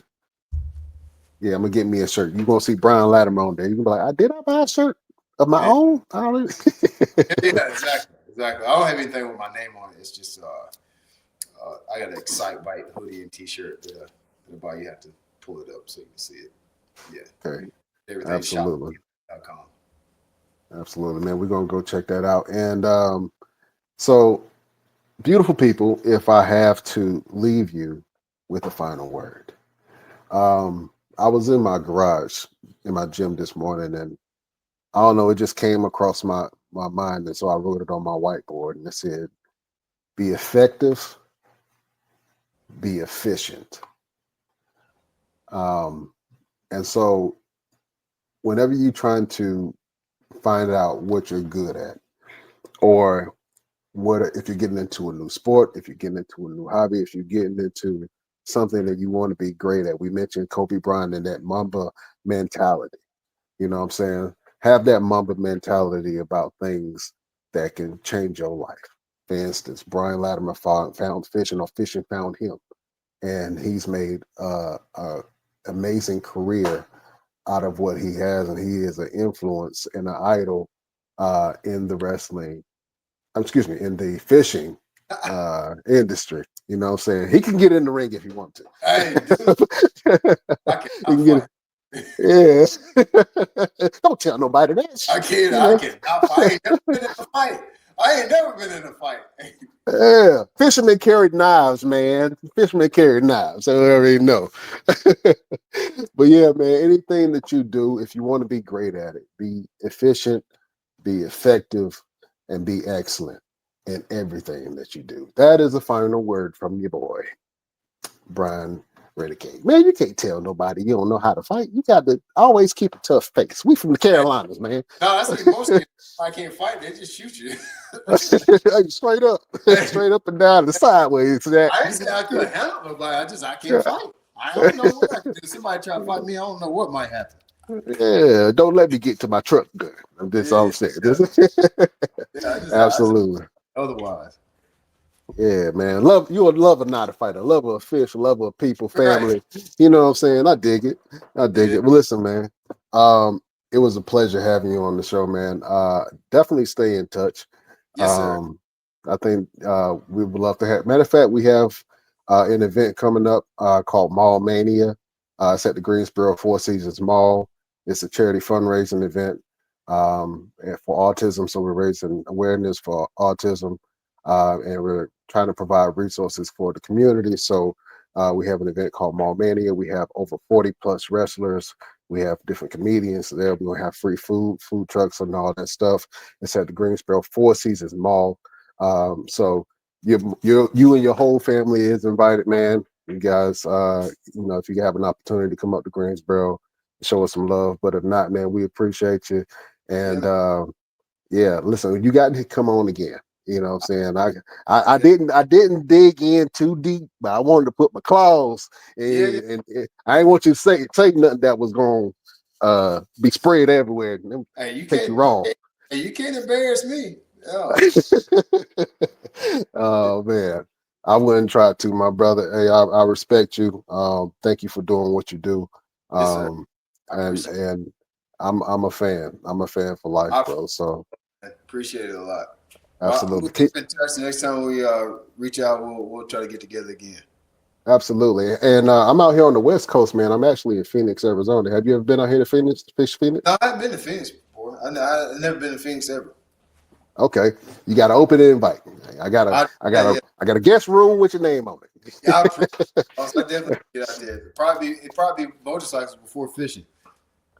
Yeah, I'm gonna get me a shirt. You're gonna see Brian Latimer on there. You can be like, did I buy a shirt of my own? Yeah, exactly. I don't have anything with my name on it. It's just I got an Excite Bite hoodie and T-shirt that you have to pull it up so you can see it. Yeah. Okay. Everything Absolutely. shop.com. Absolutely, man. We're gonna go check that out. And so, beautiful people, if I have to leave you with a final word. I was in my garage in my gym this morning, and I don't know, it just came across my mind, and so I wrote it on my whiteboard, and it said, "Be effective, be efficient." And so, whenever you're trying to find out what you're good at, or if you're getting into a new sport, if you're getting into a new hobby, if you're getting into something that you want to be great at. We mentioned Kobe Bryant and that Mamba mentality. You know what I'm saying? Have that Mamba mentality about things that can change your life. For instance, Brian Latimer found fishing, or fishing found him. And he's made an amazing career out of what he has. And he is an influence and an idol in the in the fishing industry. You know what I'm saying? He can get in the ring if he wants to. Hey, dude. I can Yeah. Don't tell nobody that. I cannot fight. I ain't never been in a fight. Yeah. Fishermen carried knives, man. Fishermen carried knives. I already know. But yeah, man, anything that you do, if you want to be great at it, be efficient, be effective, and be excellent in everything that you do. That is a final word from your boy, Brian Renegade. Man, you can't tell nobody you don't know how to fight. You got to always keep a tough face. We from the Carolinas, man. No, that's like most people. I can't fight. They just shoot you. Straight up and down the sideways. I ain't say I couldn't handle nobody. I can't fight. I don't know what I can do. Somebody try to fight me. I don't know what might happen. Yeah, don't let me get to my truck gun. That's all I'm saying. Absolutely. Otherwise. Yeah, man. You're a lover, not a fighter. Lover of fish, lover of people, family. Right. You know what I'm saying? I dig it. Well, listen, man. It was a pleasure having you on the show, man. Definitely stay in touch. Yes, sir. I think we would love to have. Matter of fact, we have an event coming up called Mall Mania. It's at the Greensboro Four Seasons Mall. It's a charity fundraising event for autism. So we're raising awareness for autism, and we're trying to provide resources for the community. So we have an event called Mall Mania. We have over 40 plus wrestlers. We have different comedians there. We're gonna have free food trucks, and all that stuff. It's at the Greensboro Four Seasons Mall. So you and your whole family is invited, man. You guys, if you have an opportunity to come up to Greensboro, show us some love. But if not, man, we appreciate you. And listen, you got to come on again. You know what I'm saying? I didn't dig in too deep, but I wanted to put my claws and I didn't want you to say nothing that was going to be spread everywhere. Hey, you take you wrong. Hey, you can't embarrass me. Oh. Oh man, I wouldn't try to, my brother. Hey, I respect you. Thank you for doing what you do. And I'm a fan. I'm a fan for life, bro. So I appreciate it a lot. Absolutely. We'll keep in touch. Next time we reach out, we'll try to get together again. Absolutely. And I'm out here on the West Coast, man. I'm actually in Phoenix, Arizona. Have you ever been out here to Phoenix? No, I haven't been to Phoenix before. I've never been to Phoenix ever. Okay, you got to open an invite. I got a guest room with your name on it. Yeah, I definitely get out there. It probably be motorcycles before fishing.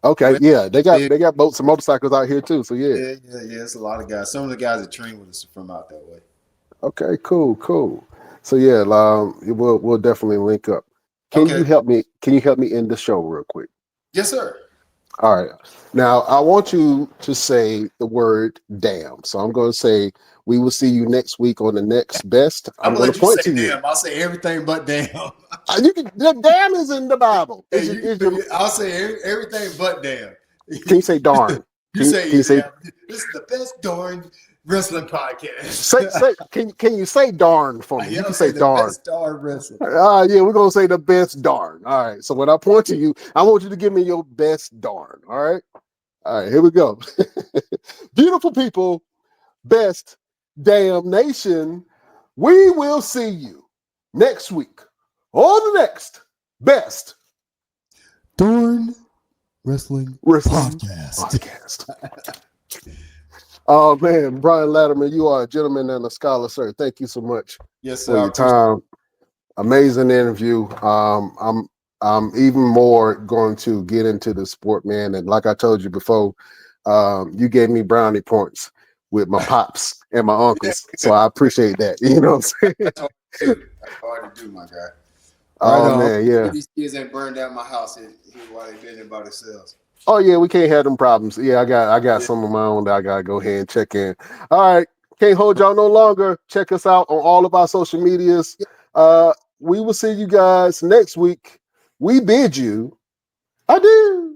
Okay, yeah, they got boats and motorcycles out here too. So yeah. It's a lot of guys. Some of the guys that train with us are from out that way. Okay, cool. So yeah, we'll definitely link up. Can you help me end the show real quick? Yes, sir. All right. Now I want you to say the word damn. So I'm going to say we will see you next week on the next best. I'm going to point to you. Damn. I'll say everything but damn. The damn is in the Bible. I'll say everything but damn. Can you say darn? Can you say this is the best darn wrestling podcast. Can you say darn for me? You can say darn. Best darn wrestling. Yeah, we're gonna say the best darn. All right. So when I point to you, I want you to give me your best darn. All right. Here we go. Beautiful people, best damn nation. We will see you next week on the next best darn wrestling podcast. Oh man, Brian Latimer, you are a gentleman and a scholar, sir. Thank you so much for your time. Amazing interview. I'm even more going to get into the sport, man. And like I told you before, you gave me brownie points with my pops and my uncles, so I appreciate that. You know what I'm saying? That's hard to do, my guy. Oh man, yeah. These kids ain't burned down my house while they've been in by themselves. Oh yeah, we can't have them problems. Yeah, I got some of my own that I gotta go ahead and check in. All right, can't hold y'all no longer. Check us out on all of our social medias. We will see you guys next week. We bid you adieu.